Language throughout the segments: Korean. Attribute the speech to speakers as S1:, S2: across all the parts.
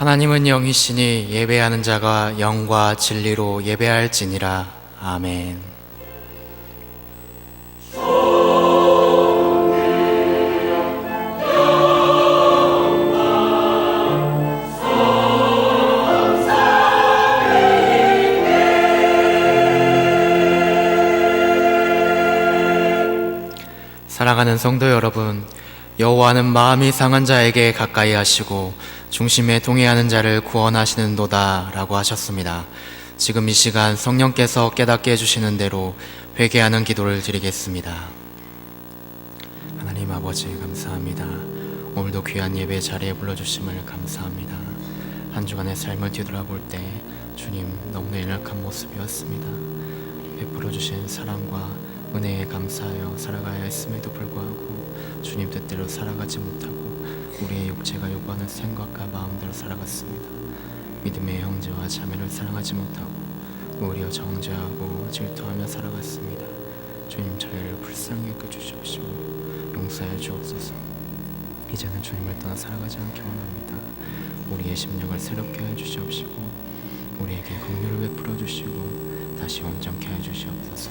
S1: 하나님은 영이시니 예배하는 자가 영과 진리로 예배할지니라. 아멘. 사랑하는 성도 여러분, 여호와는 마음이 상한 자에게 가까이 하시고 중심에 동의하는 자를 구원하시는도다 라고 하셨습니다. 지금 이 시간 성령께서 깨닫게 해주시는 대로 회개하는 기도를 드리겠습니다. 하나님 아버지 감사합니다. 오늘도 귀한 예배 자리에 불러주심을 감사합니다. 한 주간의 삶을 뒤돌아볼 때 주님 너무나 연약한 모습이었습니다. 베풀어주신 사랑과 은혜에 감사하여 살아가야 했음에도 불구하고 주님 뜻대로 살아가지 못하고 우리의 육체가 요구하는 생각과 마음대로 살아갔습니다. 믿음의 형제와 자매를 사랑하지 못하고 오히려 정죄하고 질투하며 살아갔습니다. 주님 저희를 불쌍히 여겨주시옵시고 용서해 주옵소서. 이제는 주님을 떠나 살아가지 않게 원합니다. 우리의 심령을 새롭게 해주시옵시고 우리에게 긍휼을 베풀어 주시고 다시 온전케 해주시옵소서.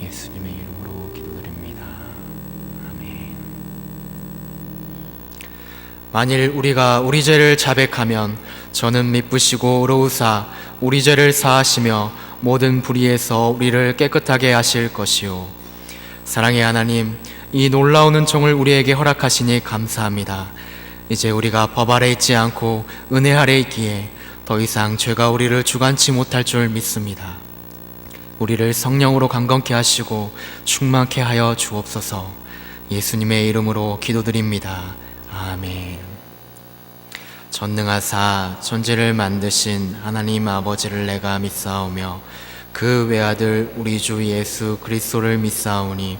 S1: 예수님의 이름으로 기도드립니다. 아멘. 만일 우리가 우리 죄를 자백하면 저는 미쁘시고 의로우사 우리 죄를 사하시며 모든 불의에서 우리를 깨끗하게 하실 것이요. 사랑의 하나님, 이 놀라운 은총을 우리에게 허락하시니 감사합니다. 이제 우리가 법 아래 있지 않고 은혜 아래 있기에 더 이상 죄가 우리를 주관치 못할 줄 믿습니다. 우리를 성령으로 강건케 하시고 충만케 하여 주옵소서. 예수님의 이름으로 기도드립니다. 아멘. 전능하사 천지를 만드신 하나님 아버지를 내가 믿사오며 그 외아들 우리 주 예수 그리스도를 믿사오니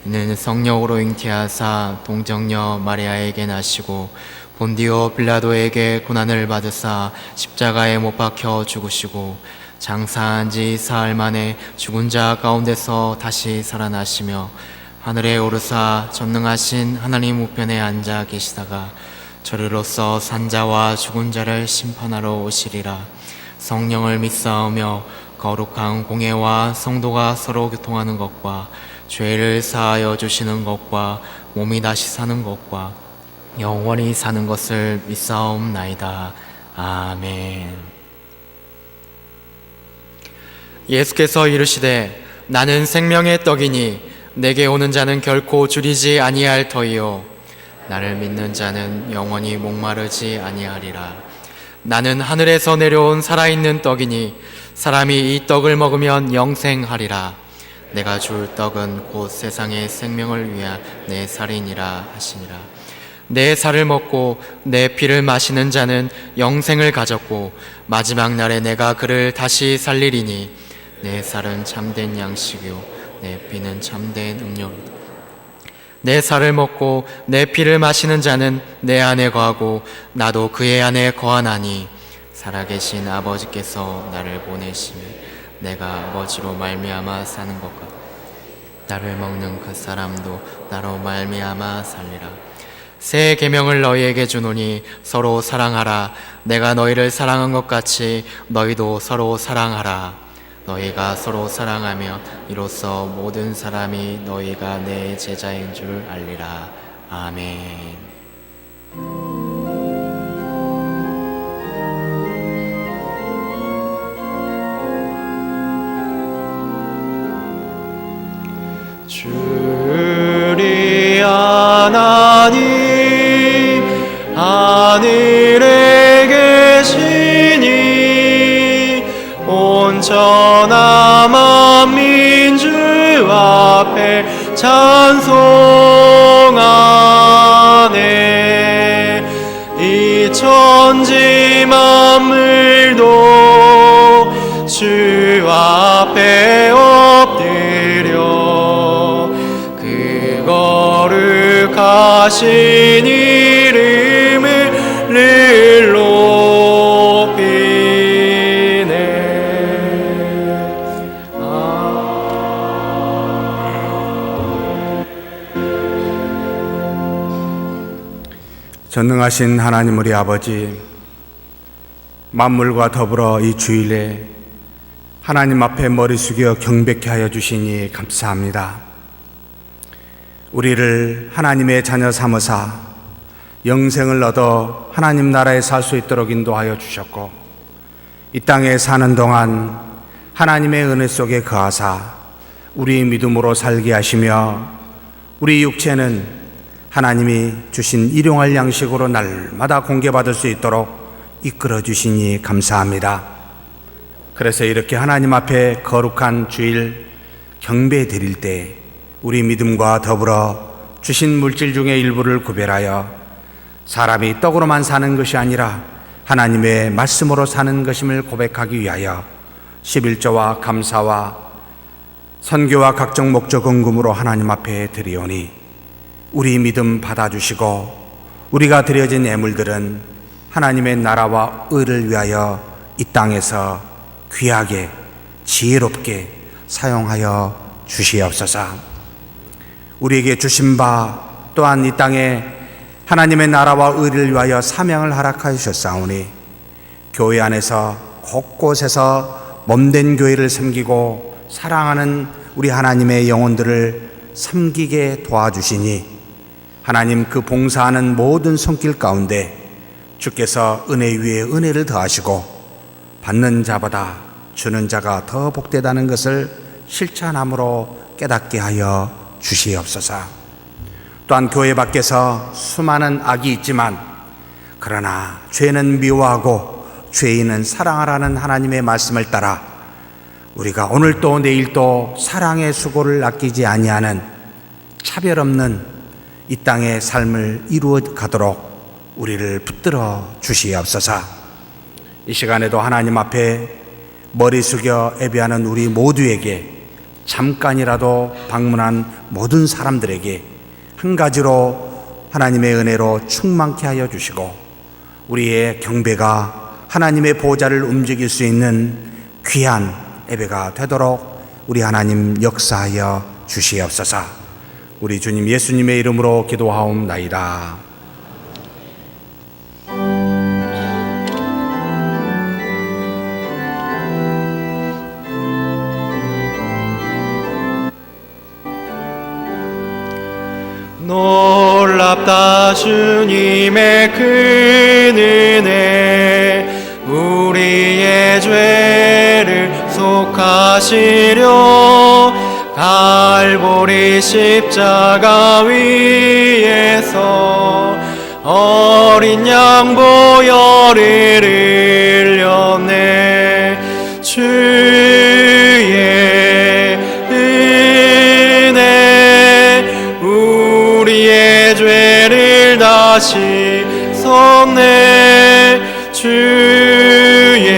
S1: 이는 성령으로 잉태하사 동정녀 마리아에게 나시고 본디오 빌라도에게 고난을 받으사 십자가에 못 박혀 죽으시고 장사한 지 사흘 만에 죽은 자 가운데서 다시 살아나시며 하늘에 오르사 전능하신 하나님 우편에 앉아 계시다가 저리로서 산자와 죽은 자를 심판하러 오시리라. 성령을 믿사오며 거룩한 공예와 성도가 서로 교통하는 것과 죄를 사하여 주시는 것과 몸이 다시 사는 것과 영원히 사는 것을 믿사옵나이다. 아멘. 예수께서 이르시되 나는 생명의 떡이니 내게 오는 자는 결코 줄이지 아니할 터이요 나를 믿는 자는 영원히 목마르지 아니하리라. 나는 하늘에서 내려온 살아있는 떡이니 사람이 이 떡을 먹으면 영생하리라. 내가 줄 떡은 곧 세상의 생명을 위한 내 살이니라 하시니라. 내 살을 먹고 내 피를 마시는 자는 영생을 가졌고 마지막 날에 내가 그를 다시 살리리니 내 살은 참된 양식이요 내 피는 참된 음료로다. 내 살을 먹고 내 피를 마시는 자는 내 안에 거하고 나도 그의 안에 거하나니 살아계신 아버지께서 나를 보내시며 내가 아버지로 말미암아 사는 것 같고 나를 먹는 그 사람도 나로 말미암아 살리라. 새 계명을 너희에게 주노니 서로 사랑하라. 내가 너희를 사랑한 것 같이 너희도 서로 사랑하라. 너희가 서로 사랑하며 이로써 모든 사람이 너희가 내 제자인 줄 알리라. 아멘.
S2: 주리 하나님 하늘에 계시니 온천하 만민주 앞에 찬송하네. 이 천지 만물도 주 앞에 엎드려 그 거룩하신 이름을 높이네.
S3: 전능하신 하나님 우리 아버지, 만물과 더불어 이 주일에 하나님 앞에 머리 숙여 경배케 하여 주시니 감사합니다. 우리를 하나님의 자녀 삼으사 영생을 얻어 하나님 나라에 살 수 있도록 인도하여 주셨고, 이 땅에 사는 동안 하나님의 은혜 속에 거하사 우리 믿음으로 살게 하시며, 우리 육체는 하나님이 주신 일용할 양식으로 날마다 공개받을 수 있도록 이끌어 주시니 감사합니다. 그래서 이렇게 하나님 앞에 거룩한 주일 경배 드릴 때 우리 믿음과 더불어 주신 물질 중에 일부를 구별하여 사람이 떡으로만 사는 것이 아니라 하나님의 말씀으로 사는 것임을 고백하기 위하여 11조와 감사와 선교와 각종 목적 헌금으로 하나님 앞에 드리오니, 우리 믿음 받아주시고 우리가 드려진 예물들은 하나님의 나라와 의를 위하여 이 땅에서 귀하게 지혜롭게 사용하여 주시옵소서. 우리에게 주신 바 또한 이 땅에 하나님의 나라와 의를 위하여 사명을 허락하여 주셨사오니, 교회 안에서 곳곳에서 몸된 교회를 섬기고 사랑하는 우리 하나님의 영혼들을 섬기게 도와주시니, 하나님 그 봉사하는 모든 손길 가운데 주께서 은혜 위에 은혜를 더하시고 받는 자보다 주는 자가 더 복되다는 것을 실천함으로 깨닫게 하여 주시옵소서. 또한 교회 밖에서 수많은 악이 있지만, 그러나 죄는 미워하고 죄인은 사랑하라는 하나님의 말씀을 따라 우리가 오늘도 내일도 사랑의 수고를 아끼지 아니하는 차별 없는 이 땅의 삶을 이루어 가도록 우리를 붙들어 주시옵소서. 이 시간에도 하나님 앞에 머리 숙여 예배하는 우리 모두에게, 잠깐이라도 방문한 모든 사람들에게 한 가지로 하나님의 은혜로 충만케 하여 주시고, 우리의 경배가 하나님의 보좌를 움직일 수 있는 귀한 예배가 되도록 우리 하나님 역사하여 주시옵소서. 우리 주님 예수님의 이름으로 기도하옵나이다.
S2: 놀랍다 주님의 큰 은혜, 우리의 죄를 속하시려 갈보리 십자가 위에서 어린 양 보혈을 흘렸네. 주의 은혜 우리의 죄를 다시 섰네. 주의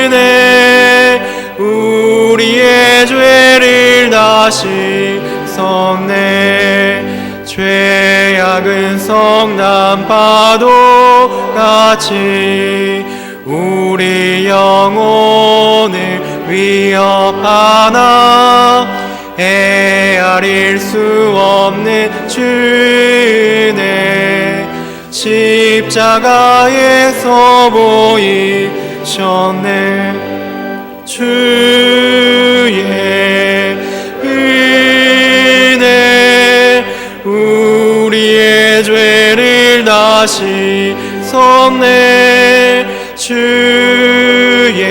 S2: 은혜 우리의 죄를 다시 섰네. 죄악은 성난 파도 같이 우리 영혼을 위협하나 헤아릴 수 없는 주의 십자가에서 보이셨네. 주의 은혜 우리의 죄를 다시 섰네. 주의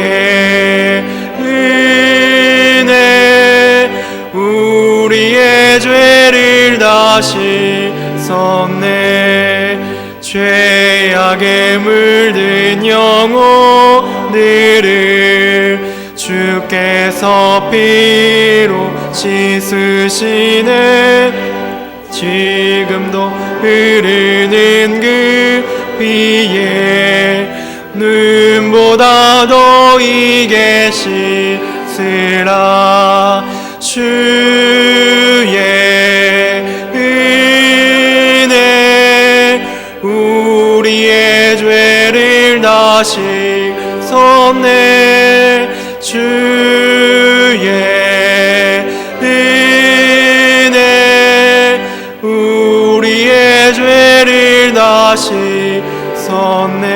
S2: 은혜 우리의 죄를 다시 섰네. 죄악에 물든 영혼들을 주께서 피로 씻으시네. 지금도 흐르는 그 피에 눈보다 더이 계시으라. 주의 은혜 우리의 죄를 다시 섰네. 주의 은혜 우리의 죄를 다시 섰네.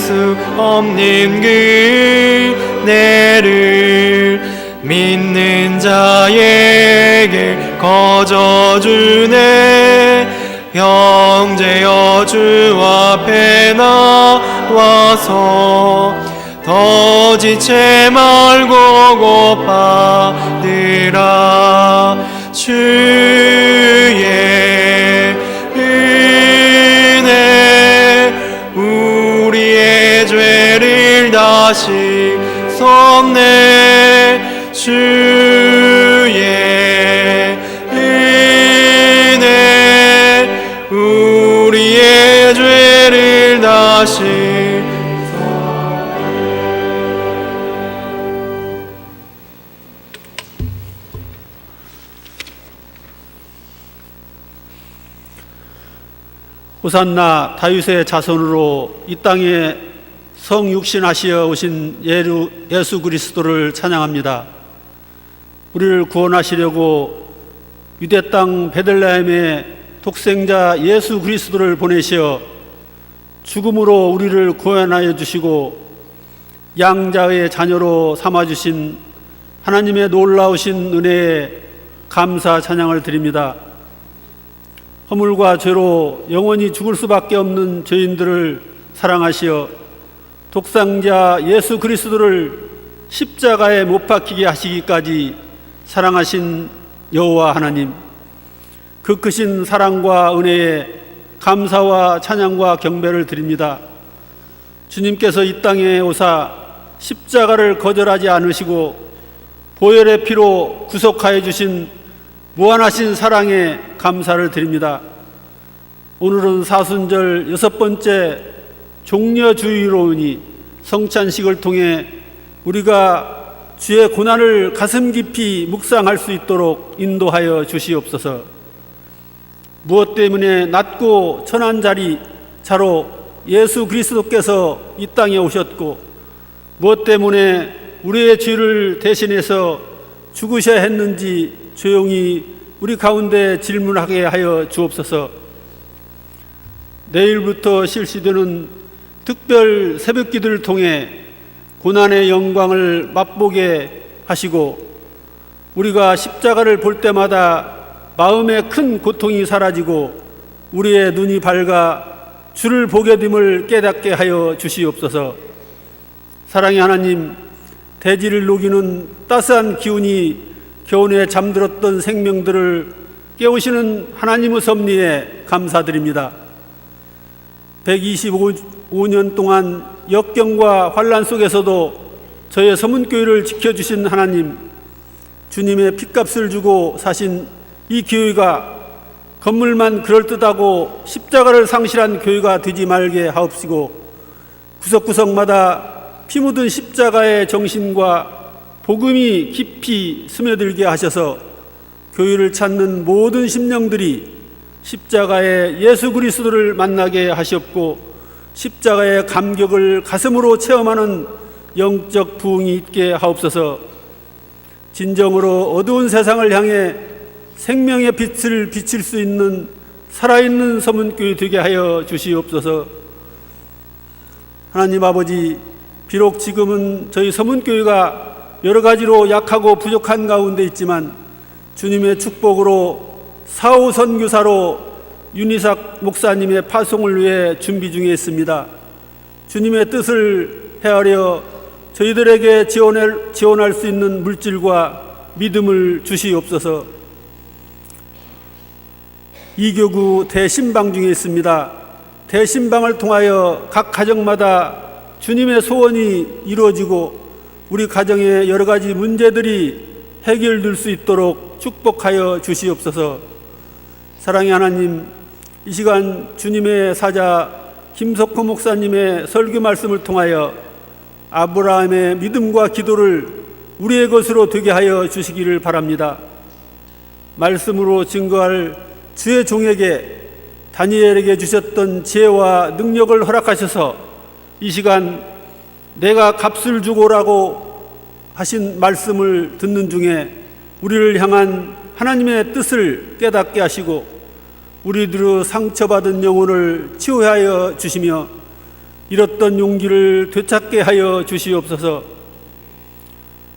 S2: 수 없는 그 은혜를 믿는 자에게 거저 주네. 형제여 주 앞에 나와서 더 지체 말고 고파들아. 주의 은혜 우리의 죄를 다시 섭네. 주의 은혜 우리의 죄를 다시
S4: 호산나 다윗의 자손으로 이 땅에 성육신하시어 오신 예수 그리스도를 찬양합니다. 우리를 구원하시려고 유대 땅 베들레헴에 독생자 예수 그리스도를 보내시어 죽음으로 우리를 구원하여 주시고 양자의 자녀로 삼아주신 하나님의 놀라우신 은혜에 감사 찬양을 드립니다. 허물과 죄로 영원히 죽을 수밖에 없는 죄인들을 사랑하시어 독생자 예수 그리스도를 십자가에 못 박히게 하시기까지 사랑하신 여호와 하나님, 그 크신 사랑과 은혜에 감사와 찬양과 경배를 드립니다. 주님께서 이 땅에 오사 십자가를 거절하지 않으시고 보혈의 피로 구속하여 주신 무한하신 사랑에 감사를 드립니다. 오늘은 사순절 6번째 종려주의로우니 성찬식을 통해 우리가 주의 고난을 가슴 깊이 묵상할 수 있도록 인도하여 주시옵소서. 무엇 때문에 낮고 천한 자로 예수 그리스도께서 이 땅에 오셨고 무엇 때문에 우리의 죄를 대신해서 죽으셔야 했는지 조용히 우리 가운데 질문하게 하여 주옵소서. 내일부터 실시되는 특별 새벽기도를 통해 고난의 영광을 맛보게 하시고 우리가 십자가를 볼 때마다 마음의 큰 고통이 사라지고 우리의 눈이 밝아 주를 보게 됨을 깨닫게 하여 주시옵소서. 사랑의 하나님, 대지를 녹이는 따스한 기운이 겨우내 잠들었던 생명들을 깨우시는 하나님의 섭리에 감사드립니다. 125년 동안 역경과 환난 속에서도 저의 서문교회를 지켜주신 하나님, 주님의 핏값을 주고 사신 이 교회가 건물만 그럴듯하고 십자가를 상실한 교회가 되지 말게 하옵시고 구석구석마다 피 묻은 십자가의 정신과 복음이 깊이 스며들게 하셔서 교회를 찾는 모든 심령들이 십자가의 예수 그리스도를 만나게 하시옵고 십자가의 감격을 가슴으로 체험하는 영적 부흥이 있게 하옵소서. 진정으로 어두운 세상을 향해 생명의 빛을 비칠 수 있는 살아있는 서문교회 되게 하여 주시옵소서. 하나님 아버지, 비록 지금은 저희 서문교회가 여러 가지로 약하고 부족한 가운데 있지만 주님의 축복으로 사후 선교사로 윤희삭 목사님의 파송을 위해 준비 중에 있습니다. 주님의 뜻을 헤아려 저희들에게 지원할 수 있는 물질과 믿음을 주시옵소서. 이교구 대신방 중에 있습니다. 대신방을 통하여 각 가정마다 주님의 소원이 이루어지고 우리 가정의 여러 가지 문제들이 해결될 수 있도록 축복하여 주시옵소서. 사랑의 하나님, 이 시간 주님의 사자 김석호 목사님의 설교 말씀을 통하여 아브라함의 믿음과 기도를 우리의 것으로 되게 하여 주시기를 바랍니다. 말씀으로 증거할 주의 종에게 다니엘에게 주셨던 지혜와 능력을 허락하셔서 이 시간 내가 값을 주고라고 하신 말씀을 듣는 중에 우리를 향한 하나님의 뜻을 깨닫게 하시고 우리들의 상처받은 영혼을 치유하여 주시며 잃었던 용기를 되찾게 하여 주시옵소서.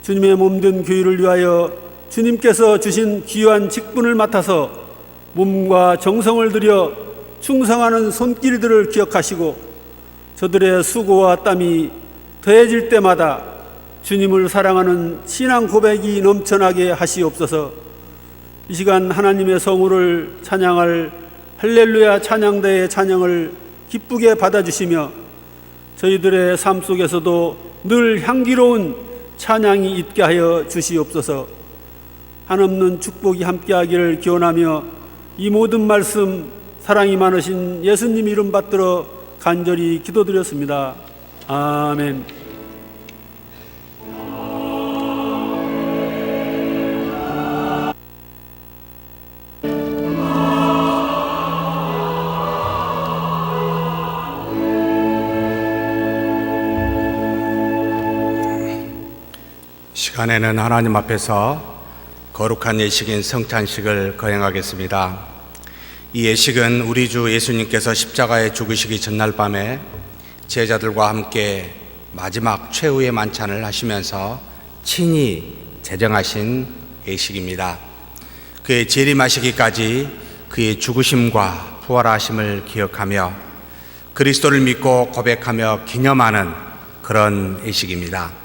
S4: 주님의 몸된 교회를 위하여 주님께서 주신 귀한 직분을 맡아서 몸과 정성을 들여 충성하는 손길들을 기억하시고 저들의 수고와 땀이 더해질 때마다 주님을 사랑하는 신앙 고백이 넘쳐나게 하시옵소서. 이 시간 하나님의 성우를 찬양할 할렐루야 찬양대의 찬양을 기쁘게 받아주시며 저희들의 삶 속에서도 늘 향기로운 찬양이 있게 하여 주시옵소서. 한없는 축복이 함께하기를 기원하며 이 모든 말씀 사랑이 많으신 예수님 이름 받들어 간절히 기도드렸습니다. 아멘.
S3: 시간에는 하나님 앞에서 거룩한 예식인 성찬식을 거행하겠습니다. 이 예식은 우리 주 예수님께서 십자가에 죽으시기 전날 밤에 제자들과 함께 마지막 최후의 만찬을 하시면서 친히 제정하신 예식입니다. 그의 재림하시기까지 그의 죽으심과 부활하심을 기억하며 그리스도를 믿고 고백하며 기념하는 그런 예식입니다.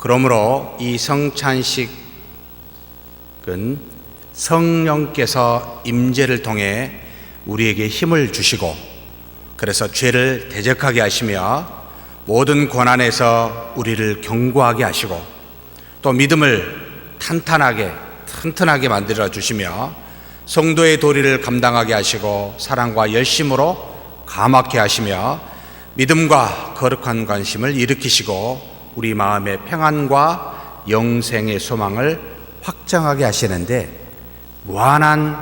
S3: 그러므로 이 성찬식은 성령께서 임재를 통해 우리에게 힘을 주시고 그래서 죄를 대적하게 하시며 모든 고난에서 우리를 견고하게 하시고 또 믿음을 튼튼하게 만들어 주시며 성도의 도리를 감당하게 하시고 사랑과 열심으로 감화케 하시며 믿음과 거룩한 관심을 일으키시고 우리 마음의 평안과 영생의 소망을 확장하게 하시는데 무한한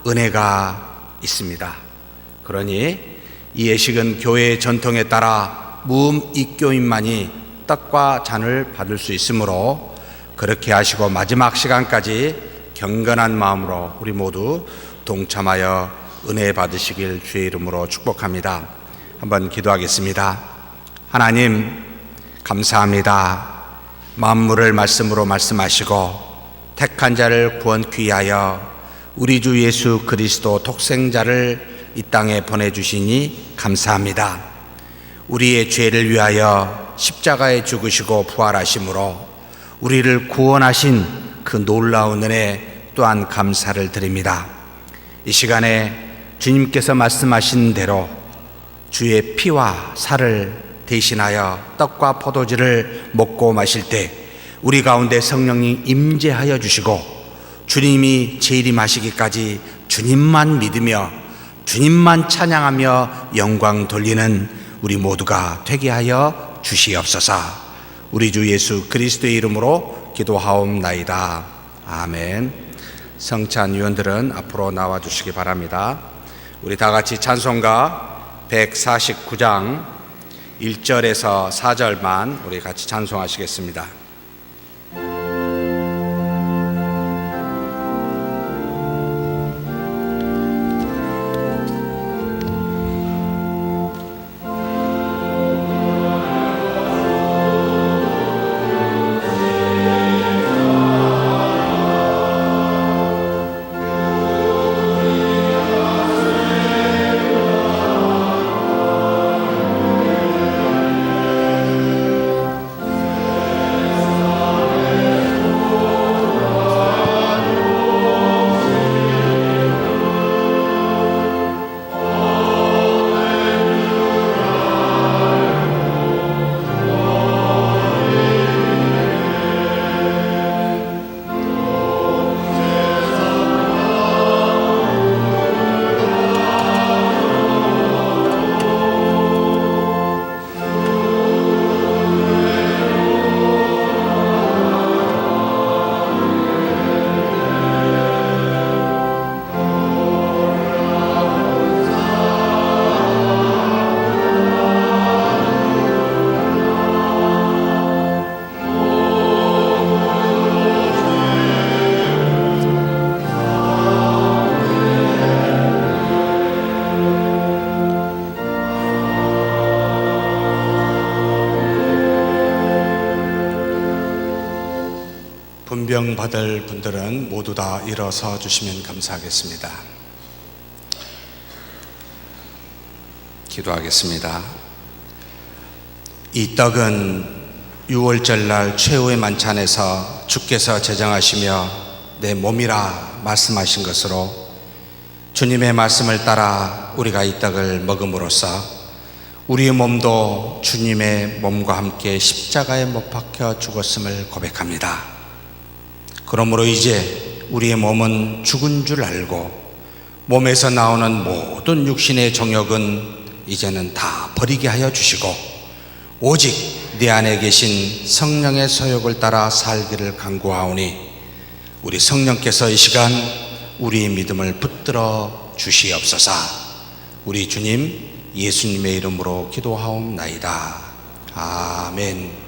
S3: 은혜가 있습니다. 그러니 이 예식은 교회의 전통에 따라 무음입교인만이 떡과 잔을 받을 수 있으므로 그렇게 하시고 마지막 시간까지 경건한 마음으로 우리 모두 동참하여 은혜 받으시길 주의 이름으로 축복합니다. 한번 기도하겠습니다. 하나님 감사합니다. 만물을 말씀으로 말씀하시고 택한 자를 구원케 위하여 우리 주 예수 그리스도 독생자를 이 땅에 보내주시니 감사합니다. 우리의 죄를 위하여 십자가에 죽으시고 부활하심으로 우리를 구원하신 그 놀라운 은혜 또한 감사를 드립니다. 이 시간에 주님께서 말씀하신 대로 주의 피와 살을 대신하여 떡과 포도주를 먹고 마실 때 우리 가운데 성령이 임재하여 주시고 주님이 재림하시기까지 주님만 믿으며 주님만 찬양하며 영광 돌리는 우리 모두가 되게 하여 주시옵소서. 우리 주 예수 그리스도의 이름으로 기도하옵나이다. 아멘. 성찬위원들은 앞으로 나와 주시기 바랍니다. 우리 다 같이 찬송가 149장 1절에서 4절만 우리 같이 찬송하시겠습니다. 분병받을 분들은 모두 다 일어서 주시면 감사하겠습니다. 기도하겠습니다. 이 떡은 6월절 날 최후의 만찬에서 주께서 제정하시며 내 몸이라 말씀하신 것으로 주님의 말씀을 따라 우리가 이 떡을 먹음으로써 우리의 몸도 주님의 몸과 함께 십자가에 못 박혀 죽었음을 고백합니다. 그러므로 이제 우리의 몸은 죽은 줄 알고 몸에서 나오는 모든 육신의 정욕은 이제는 다 버리게 하여 주시고 오직 내 안에 계신 성령의 소욕을 따라 살기를 간구하오니 우리 성령께서 이 시간 우리의 믿음을 붙들어 주시옵소서. 우리 주님 예수님의 이름으로 기도하옵나이다. 아멘.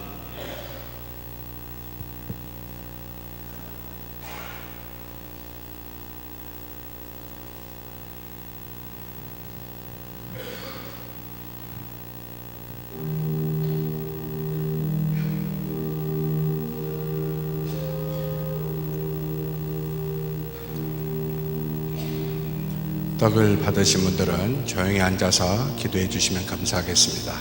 S3: 떡을 받으신 분들은 조용히 앉아서 기도해 주시면 감사하겠습니다.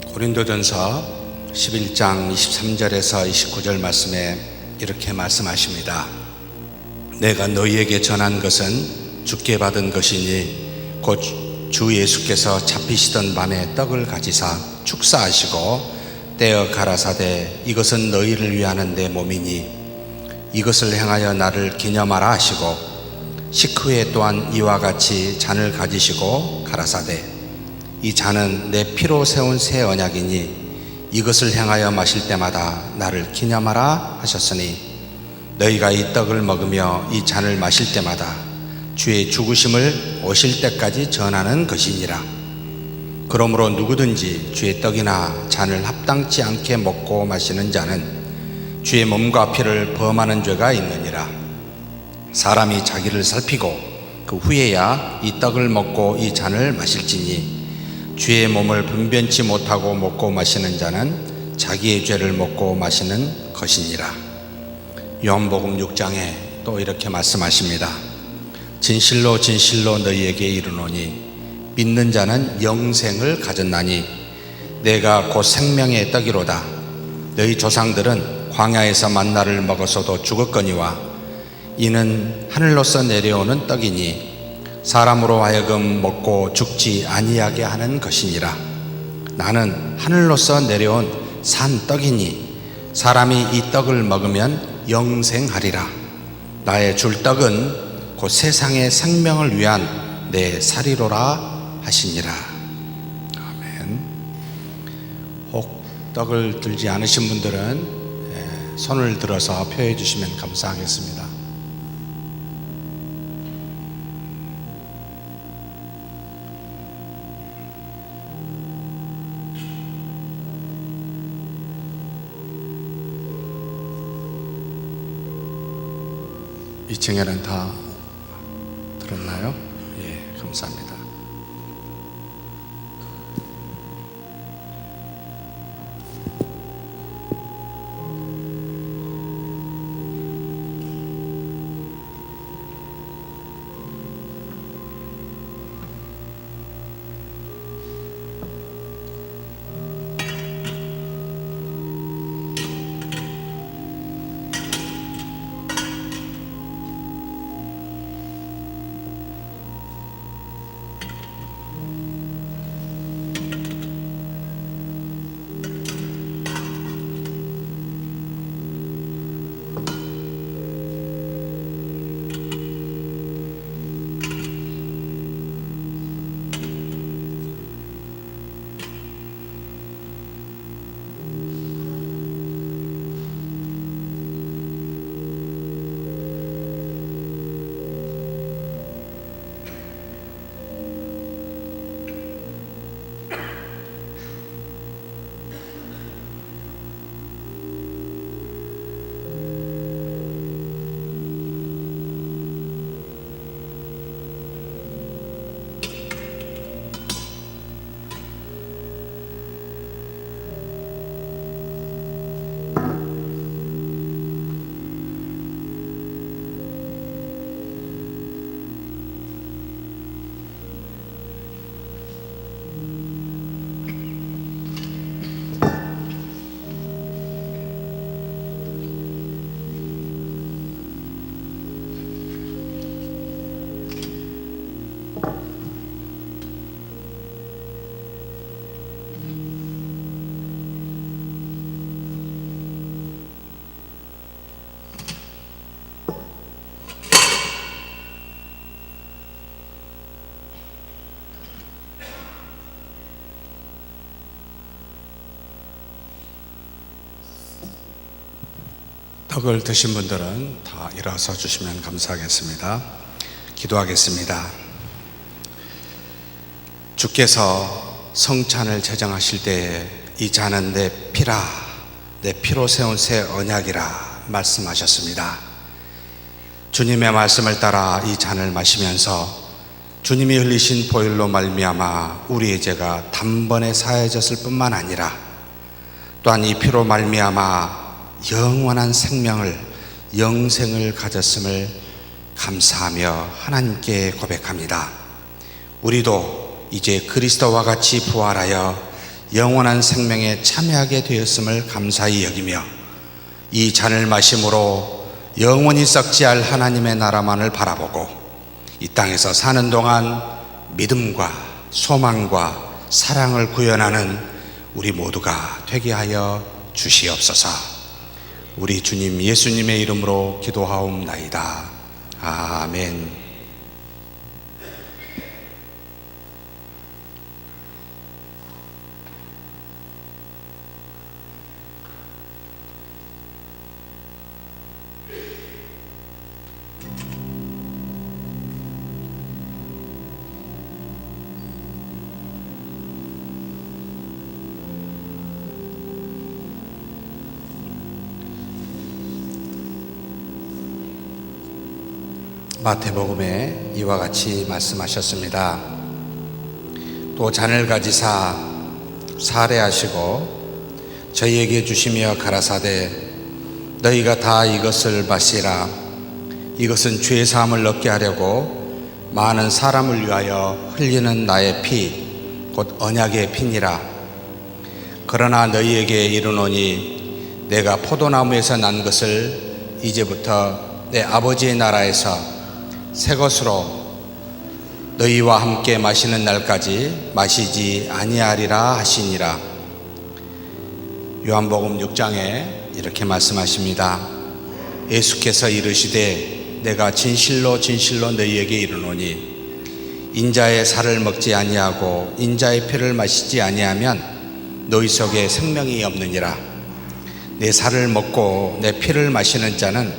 S3: 고린도전서 11장 23절에서 29절 말씀에 이렇게 말씀하십니다. 내가 너희에게 전한 것은 주께 받은 것이니 곧 주 예수께서 잡히시던 밤에 떡을 가지사 축사하시고 떼어 가라사대 이것은 너희를 위하는 내 몸이니 이것을 행하여 나를 기념하라 하시고 식후에 또한 이와 같이 잔을 가지시고 가라사대 이 잔은 내 피로 세운 새 언약이니 이것을 행하여 마실 때마다 나를 기념하라 하셨으니 너희가 이 떡을 먹으며 이 잔을 마실 때마다 주의 죽으심을 오실 때까지 전하는 것이니라. 그러므로 누구든지 주의 떡이나 잔을 합당치 않게 먹고 마시는 자는 주의 몸과 피를 범하는 죄가 있느니라. 사람이 자기를 살피고 그 후에야 이 떡을 먹고 이 잔을 마실지니 주의 몸을 분변치 못하고 먹고 마시는 자는 자기의 죄를 먹고 마시는 것이니라. 요한복음 6장에 또 이렇게 말씀하십니다. 진실로 진실로 너희에게 이르노니 믿는 자는 영생을 가졌나니 내가 곧 생명의 떡이로다. 너희 조상들은 광야에서 만나를 먹어서도 죽었거니와 이는 하늘로서 내려오는 떡이니 사람으로 하여금 먹고 죽지 아니하게 하는 것이니라. 나는 하늘로서 내려온 산 떡이니 사람이 이 떡을 먹으면 영생하리라. 나의 줄 떡은 곧 세상의 생명을 위한 내 살이로라 하시니라. 아멘. 혹 떡을 들지 않으신 분들은 손을 들어서 표해 주시면 감사하겠습니다. 이 층에는 다 들었나요? 예, 감사합니다. 떡을 드신 분들은 다 일어서 주시면 감사하겠습니다. 기도하겠습니다. 주께서 성찬을 제정하실 때에 이 잔은 내 피라, 내 피로 세운 새 언약이라 말씀하셨습니다. 주님의 말씀을 따라 이 잔을 마시면서 주님이 흘리신 보혈로 말미암아 우리의 죄가 단번에 사해졌을 뿐만 아니라 또한 이 피로 말미암아 영원한 생명을, 영생을 가졌음을 감사하며 하나님께 고백합니다. 우리도 이제 그리스도와 같이 부활하여 영원한 생명에 참여하게 되었음을 감사히 여기며 이 잔을 마심으로 영원히 썩지 않을 하나님의 나라만을 바라보고 이 땅에서 사는 동안 믿음과 소망과 사랑을 구현하는 우리 모두가 되게 하여 주시옵소서. 우리 주님 예수님의 이름으로 기도하옵나이다. 아멘. 마태복음에 이와 같이 말씀하셨습니다. 또 잔을 가지사 사례하시고 저희에게 주시며 가라사대 너희가 다 이것을 마시라. 이것은 죄 사함을 얻게 하려고 많은 사람을 위하여 흘리는 나의 피, 곧 언약의 피니라. 그러나 너희에게 이르노니 내가 포도나무에서 난 것을 이제부터 내 아버지의 나라에서 새 것으로 너희와 함께 마시는 날까지 마시지 아니하리라 하시니라. 요한복음 6장에 이렇게 말씀하십니다. 예수께서 이르시되 내가 진실로 진실로 너희에게 이르노니 인자의 살을 먹지 아니하고 인자의 피를 마시지 아니하면 너희 속에 생명이 없느니라. 내 살을 먹고 내 피를 마시는 자는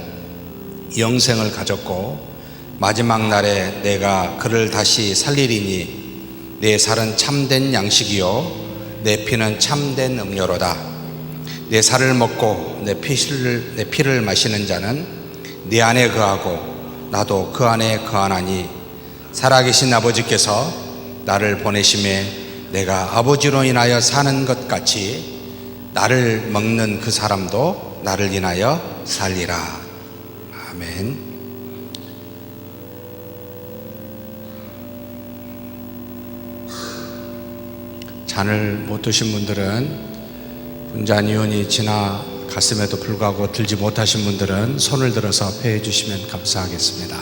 S3: 영생을 가졌고 마지막 날에 내가 그를 다시 살리리니 내 살은 참된 양식이요 내 피는 참된 음료로다. 내 살을 먹고 내 피를 마시는 자는 내 안에 거하고 나도 그 안에 거하나니 살아계신 아버지께서 나를 보내심에 내가 아버지로 인하여 사는 것 같이 나를 먹는 그 사람도 나를 인하여 살리라. 아멘. 잔을 못 드신 분들은 분잔이온이 지나갔음에도 불구하고 들지 못하신 분들은 손을 들어서 폐해 주시면 감사하겠습니다.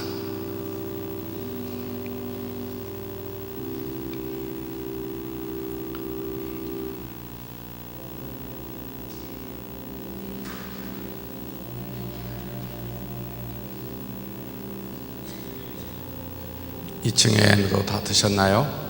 S3: 이층에도 다 드셨나요?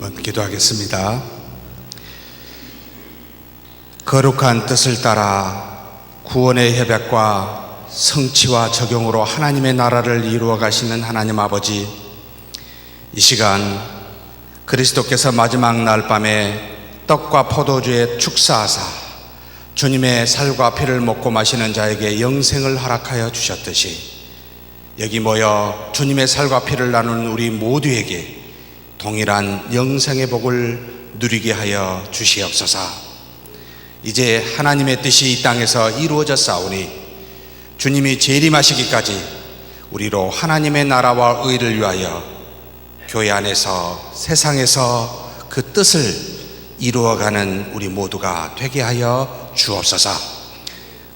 S3: 한번 기도하겠습니다. 거룩한 뜻을 따라 구원의 협약과 성취와 적용으로 하나님의 나라를 이루어 가시는 하나님 아버지, 이 시간 그리스도께서 마지막 날 밤에 떡과 포도주에 축사하사 주님의 살과 피를 먹고 마시는 자에게 영생을 허락하여 주셨듯이 여기 모여 주님의 살과 피를 나누는 우리 모두에게 동일한 영생의 복을 누리게 하여 주시옵소서. 이제 하나님의 뜻이 이 땅에서 이루어져 싸우니 주님이 재림하시기까지 우리로 하나님의 나라와 의를 위하여 교회 안에서 세상에서 그 뜻을 이루어가는 우리 모두가 되게 하여 주옵소서.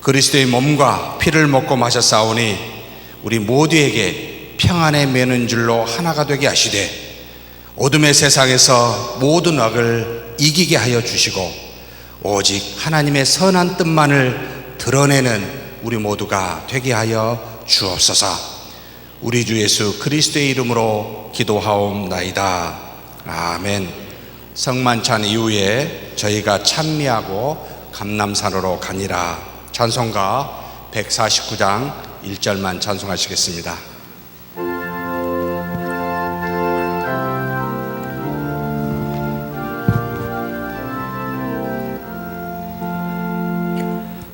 S3: 그리스도의 몸과 피를 먹고 마셨사오니 우리 모두에게 평안의 매는줄로 하나가 되게 하시되 어둠의 세상에서 모든 악을 이기게 하여 주시고 오직 하나님의 선한 뜻만을 드러내는 우리 모두가 되게 하여 주옵소서. 우리 주 예수 그리스도의 이름으로 기도하옵나이다. 아멘. 성만찬 이후에 저희가 찬미하고 감람산으로 가니라 찬송가 149장 1절만 찬송하시겠습니다.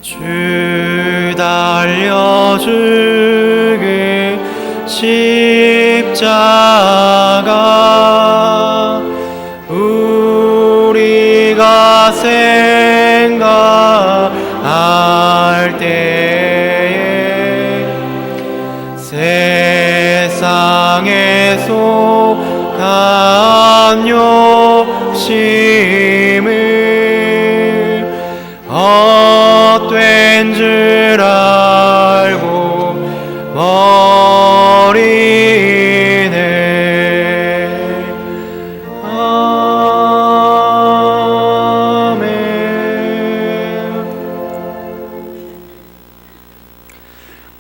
S2: 주 달려주기 십자가 우리가 생각할 때에 세상에 속한 욕심을 헛된 줄 알고 버리네. 아멘.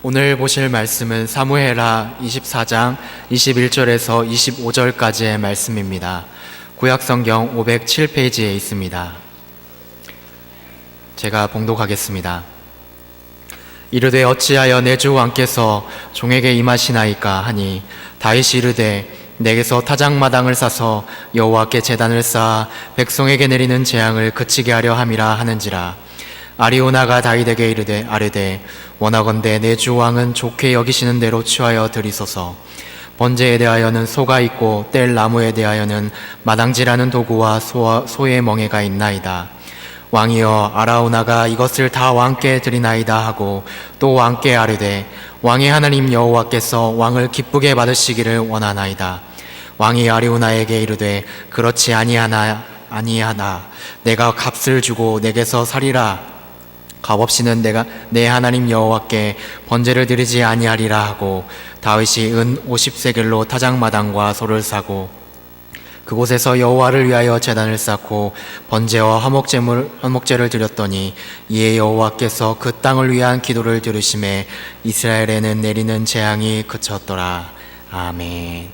S1: 오늘 보실 말씀은 사무엘하 24장 21절에서 25절까지의 말씀입니다. 구약성경 507페이지에 있습니다. 제가 봉독하겠습니다. 이르되 어찌하여 내 주 왕께서 종에게 임하시나이까 하니 다윗이 이르되 내게서 타작마당을 싸서 여호와께 제단을 쌓아 백성에게 내리는 재앙을 그치게 하려 함이라 하는지라. 아리오나가 다윗에게 이르되 아뢰되 원하건대 내 주 왕은 좋게 여기시는 대로 취하여 드리소서. 번제에 대하여는 소가 있고 뗄 나무에 대하여는 마당질하는 도구와 소의 멍에가 있나이다. 왕이여 아라우나가 이것을 다 왕께 드리나이다 하고 또 왕께 아뢰되 왕의 하나님 여호와께서 왕을 기쁘게 받으시기를 원하나이다. 왕이 아리우나에게 이르되 그렇지 아니하나 내가 값을 주고 내게서 살이라. 값없이는 내가 내 하나님 여호와께 번제를 드리지 아니하리라 하고 다윗이 은 50세겔로 타작마당과 소를 사고 그곳에서 여호와를 위하여 제단을 쌓고 번제와 화목제를 드렸더니 이에 여호와께서 그 땅을 위한 기도를 들으심에 이스라엘에는 내리는 재앙이 그쳤더라. 아멘.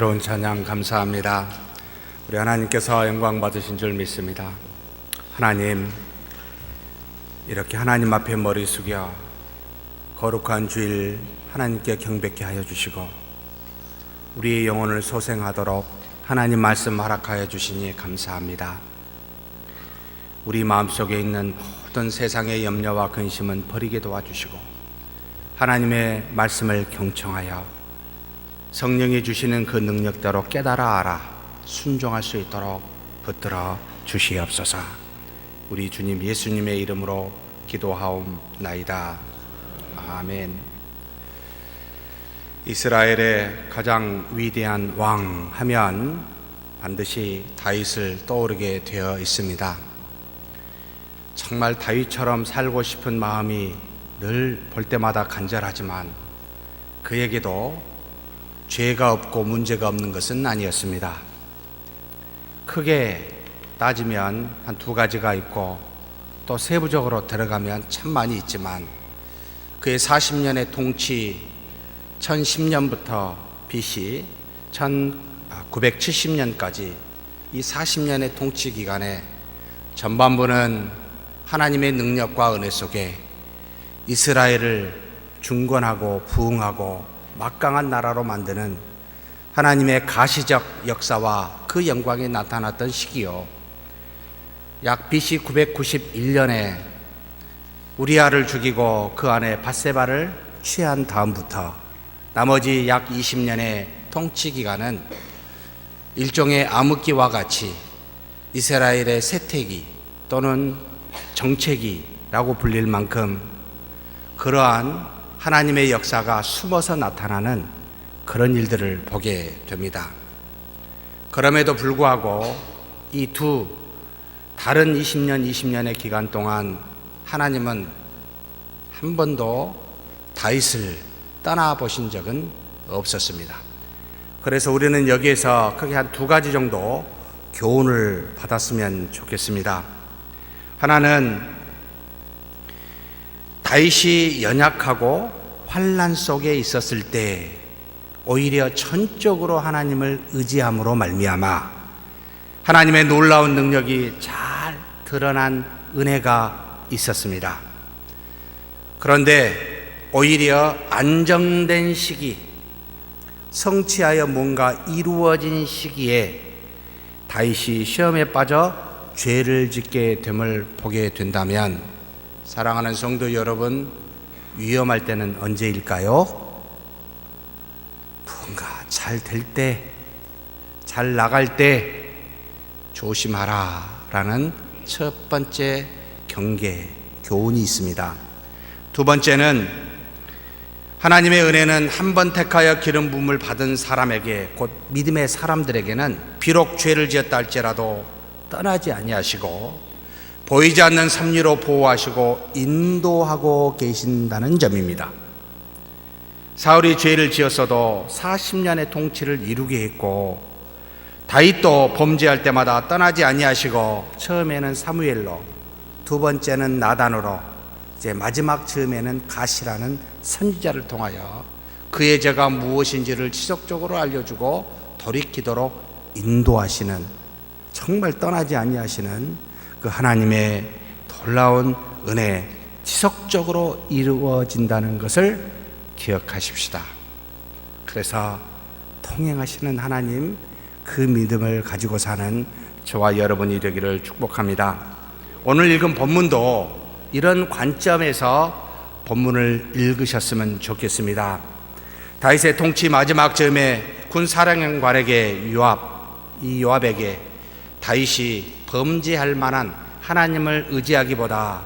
S3: 은혜로운 찬양 감사합니다. 우리 하나님께서 영광 받으신 줄 믿습니다. 하나님, 이렇게 하나님 앞에 머리 숙여 거룩한 주일 하나님께 경배케 하여 주시고 우리의 영혼을 소생하도록 하나님 말씀 허락하여 주시니 감사합니다. 우리 마음속에 있는 모든 세상의 염려와 근심은 버리게 도와주시고 하나님의 말씀을 경청하여 성령이 주시는 그 능력대로 깨달아 알아 순종할 수 있도록 붙들어 주시옵소서. 우리 주님 예수님의 이름으로 기도하옵나이다. 아멘. 이스라엘의 가장 위대한 왕 하면 반드시 다윗을 떠오르게 되어 있습니다. 정말 다윗처럼 살고 싶은 마음이 늘 볼 때마다 간절하지만 그에게도 죄가 없고 문제가 없는 것은 아니었습니다. 크게 따지면 한 두 가지가 있고 또 세부적으로 들어가면 참 많이 있지만 그의 40년의 통치 1010년부터 BC 1970년까지 이 40년의 통치 기간에 전반부는 하나님의 능력과 은혜 속에 이스라엘을 중건하고 부흥하고 막강한 나라로 만드는 하나님의 가시적 역사와 그 영광이 나타났던 시기요. 약 BC 991년에 우리아를 죽이고 그 안에 밧세바를 취한 다음부터 나머지 약 20년의 통치 기간은 일종의 암흑기와 같이 이스라엘의 세태기 또는 정체기라고 불릴 만큼 그러한 하나님의 역사가 숨어서 나타나는 그런 일들을 보게 됩니다. 그럼에도 불구하고 이 두 다른 20년의 기간 동안 하나님은 한 번도 다윗을 떠나보신 적은 없었습니다. 그래서 우리는 여기에서 크게 한 두 가지 정도 교훈을 받았으면 좋겠습니다. 하나는 다윗이 연약하고 환난 속에 있었을 때 오히려 전적으로 하나님을 의지함으로 말미암아 하나님의 놀라운 능력이 잘 드러난 은혜가 있었습니다. 그런데 오히려 안정된 시기, 성취하여 뭔가 이루어진 시기에 다윗이 시험에 빠져 죄를 짓게 됨을 보게 된다면 사랑하는 성도 여러분, 위험할 때는 언제일까요? 뭔가 잘 될 때, 잘 나갈 때 조심하라 라는 첫 번째 경계, 교훈이 있습니다. 두 번째는 하나님의 은혜는 한 번 택하여 기름 부음을 받은 사람에게, 곧 믿음의 사람들에게는 비록 죄를 지었다 할지라도 떠나지 아니하시고 보이지 않는 섭리로 보호하시고 인도하고 계신다는 점입니다. 사울이 죄를 지었어도 40년의 통치를 이루게 했고 다윗도 범죄할 때마다 떠나지 아니하시고 처음에는 사무엘로, 두 번째는 나단으로, 이제 마지막 즈음에는 가시라는 선지자를 통하여 그의 죄가 무엇인지를 지속적으로 알려주고 돌이키도록 인도하시는, 정말 떠나지 아니하시는 그 하나님의 놀라운 은혜, 지속적으로 이루어진다는 것을 기억하십시다. 그래서 통행하시는 하나님, 그 믿음을 가지고 사는 저와 여러분이 되기를 축복합니다. 오늘 읽은 본문도 이런 관점에서 본문을 읽으셨으면 좋겠습니다. 다윗의 통치 마지막 즈음에 군 사령관에게 요압에게 다윗이 범죄할 만한 하나님을 의지하기보다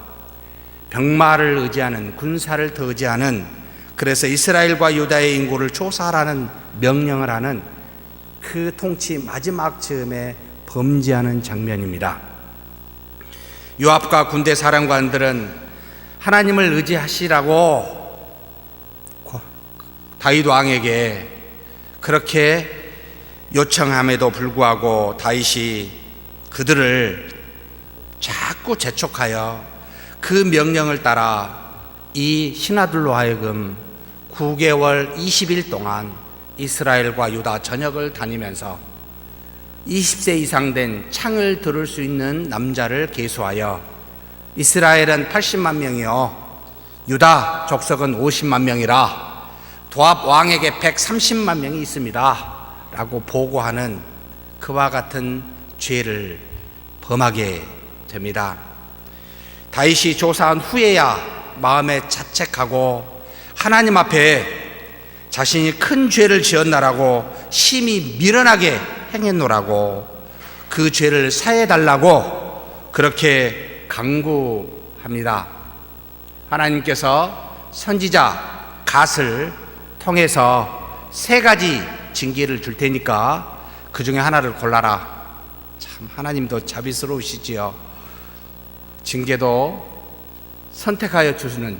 S3: 병마를 의지하는, 군사를 더 의지하는, 그래서 이스라엘과 유다의 인구를 조사하라는 명령을 하는 그 통치 마지막 즈음에 범죄하는 장면입니다. 요압과 군대 사령관들은 하나님을 의지하시라고 다윗 왕에게 그렇게 요청함에도 불구하고 다윗이 그들을 자꾸 재촉하여 그 명령을 따라 이 신하들로 하여금 9개월 20일 동안 이스라엘과 유다 전역을 다니면서 20세 이상 된 창을 들을 수 있는 남자를 계수하여 이스라엘은 80만 명이요 유다 족속은 50만 명이라 도합 왕에게 130만 명이 있습니다 라고 보고하는 그와 같은 죄를 범하게 됩니다. 다윗이 조사한 후에야 마음에 자책하고 하나님 앞에 자신이 큰 죄를 지었나라고 심히 미련하게 행했노라고 그 죄를 사해달라고 그렇게 간구합니다. 하나님께서 선지자 갓을 통해서 3가지 징계를 줄 테니까 그 중에 하나를 골라라. 참 하나님도 자비스러우시지요. 징계도 선택하여 주시는,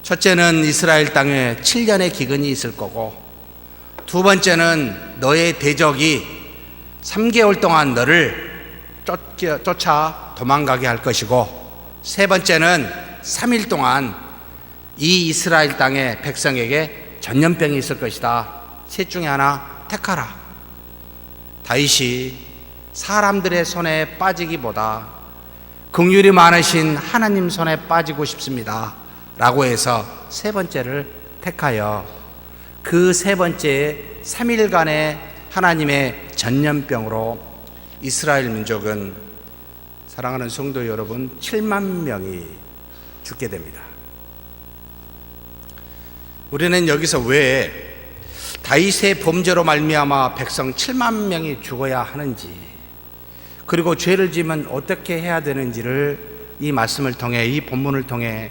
S3: 첫째는 이스라엘 땅에 7년의 기근이 있을 거고, 두 번째는 너의 대적이 3개월 동안 너를 쫓아 도망가게 할 것이고, 세 번째는 3일 동안 이 이스라엘 땅의 백성에게 전염병이 있을 것이다. 셋 중에 하나 택하라. 다윗이 사람들의 손에 빠지기보다 긍휼이 많으신 하나님 손에 빠지고 싶습니다 라고 해서 세 번째를 택하여 그 세 번째 3일간의 하나님의 전염병으로 이스라엘 민족은, 사랑하는 성도 여러분, 7만 명이 죽게 됩니다. 우리는 여기서 왜 다윗의 범죄로 말미암아 백성 7만 명이 죽어야 하는지, 그리고 죄를 지으면 어떻게 해야 되는지를 이 말씀을 통해, 이 본문을 통해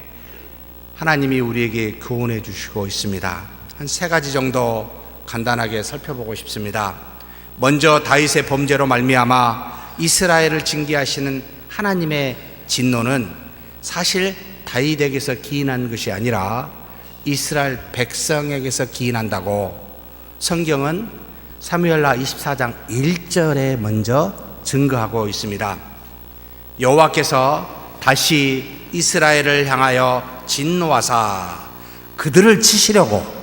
S3: 하나님이 우리에게 교훈해 주시고 있습니다. 한 3가지 정도 간단하게 살펴보고 싶습니다. 먼저 다윗의 범죄로 말미암아 이스라엘을 징계하시는 하나님의 진노는 사실 다윗에게서 기인한 것이 아니라 이스라엘 백성에게서 기인한다고 성경은 사무엘하 24장 1절에 먼저 증거하고 있습니다. 여호와께서 다시 이스라엘을 향하여 진노하사 그들을 치시려고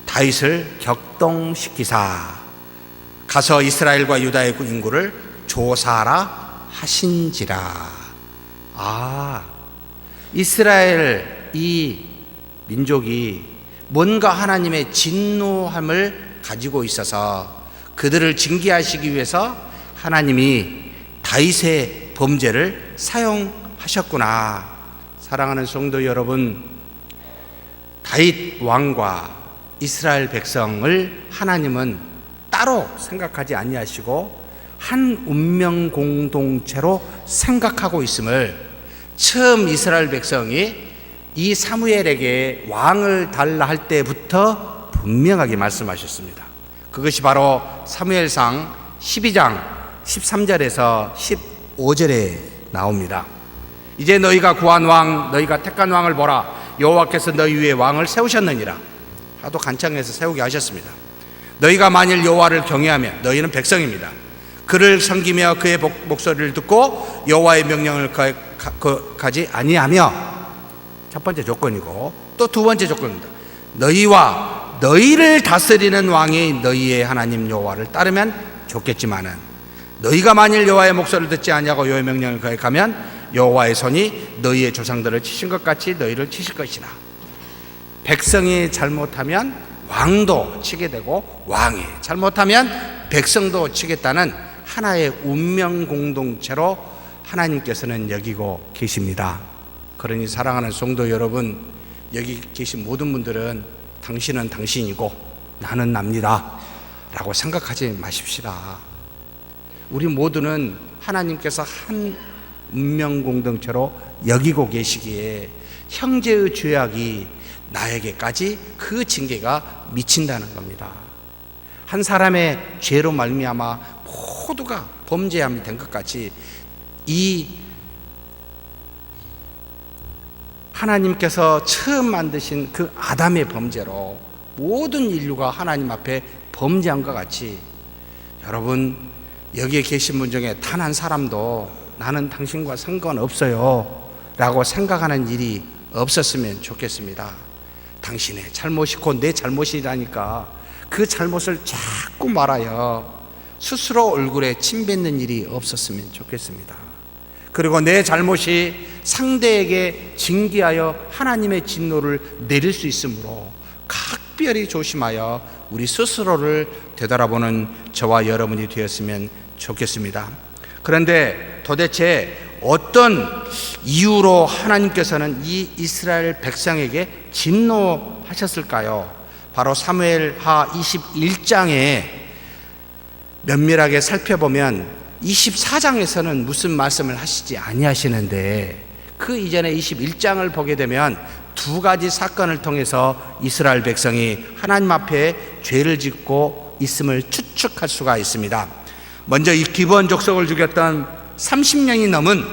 S3: 다윗을 격동시키사 가서 이스라엘과 유다의 인구를 조사하라 하신지라. 이스라엘 이 민족이 뭔가 하나님의 진노함을 가지고 있어서 그들을 징계하시기 위해서 하나님이 다윗의 범죄를 사용하셨구나. 사랑하는 성도 여러분, 다윗 왕과 이스라엘 백성을 하나님은 따로 생각하지 아니하시고 한 운명 공동체로 생각하고 있음을 처음 이스라엘 백성이 이 사무엘에게 왕을 달라 할 때부터 분명하게 말씀하셨습니다. 그것이 바로 사무엘상 12장 13절에서 15절에 나옵니다. 이제 너희가 구한 왕, 너희가 택한 왕을 보라. 여호와께서 너희 위에 왕을 세우셨느니라. 하도 간청해서 세우게 하셨습니다. 너희가 만일 여호와를 경외하며, 너희는 백성입니다, 그를 섬기며 그의 목소리를 듣고 여호와의 명령을 가지 아니하며, 첫 번째 조건이고 또 두 번째 조건입니다. 너희와 너희를 다스리는 왕이 너희의 하나님 여호와를 따르면 좋겠지만은 너희가 만일 여호와의 목소리를 듣지 아니하고 여호와의 명령을 거역하면 여호와의 손이 너희의 조상들을 치신 것 같이 너희를 치실 것이라. 백성이 잘못하면 왕도 치게 되고, 왕이 잘못하면 백성도 치겠다는 하나의 운명 공동체로 하나님께서는 여기고 계십니다. 그러니 사랑하는 성도 여러분, 여기 계신 모든 분들은 당신은 당신이고 나는 납니다 라고 생각하지 마십시다. 우리 모두는 하나님께서 한 운명 공동체로 여기고 계시기에 형제의 죄악이 나에게까지 그 징계가 미친다는 겁니다. 한 사람의 죄로 말미암아 모두가 범죄함이 된 것 같이 이 하나님께서 처음 만드신 그 아담의 범죄로 모든 인류가 하나님 앞에 범죄한 것 같이, 여러분 여기에 계신 분 중에 단 한 사람도 나는 당신과 상관없어요 라고 생각하는 일이 없었으면 좋겠습니다. 당신의 잘못이 곧 내 잘못이라니까 그 잘못을 자꾸 말하여 스스로 얼굴에 침 뱉는 일이 없었으면 좋겠습니다. 그리고 내 잘못이 상대에게 징계하여 하나님의 진노를 내릴 수 있으므로 각별히 조심하여 우리 스스로를 되돌아보는 저와 여러분이 되었으면 좋겠습니다. 그런데 도대체 어떤 이유로 하나님께서는 이 이스라엘 백성에게 진노하셨을까요? 바로 사무엘하 21장에 면밀하게 살펴보면 24장에서는 무슨 말씀을 하시지 아니하시는데 그 이전에 21장을 보게 되면 두 가지 사건을 통해서 이스라엘 백성이 하나님 앞에 죄를 짓고 있음을 추측할 수가 있습니다. 먼저 이 기브온 족속을 죽였던 30년이 넘은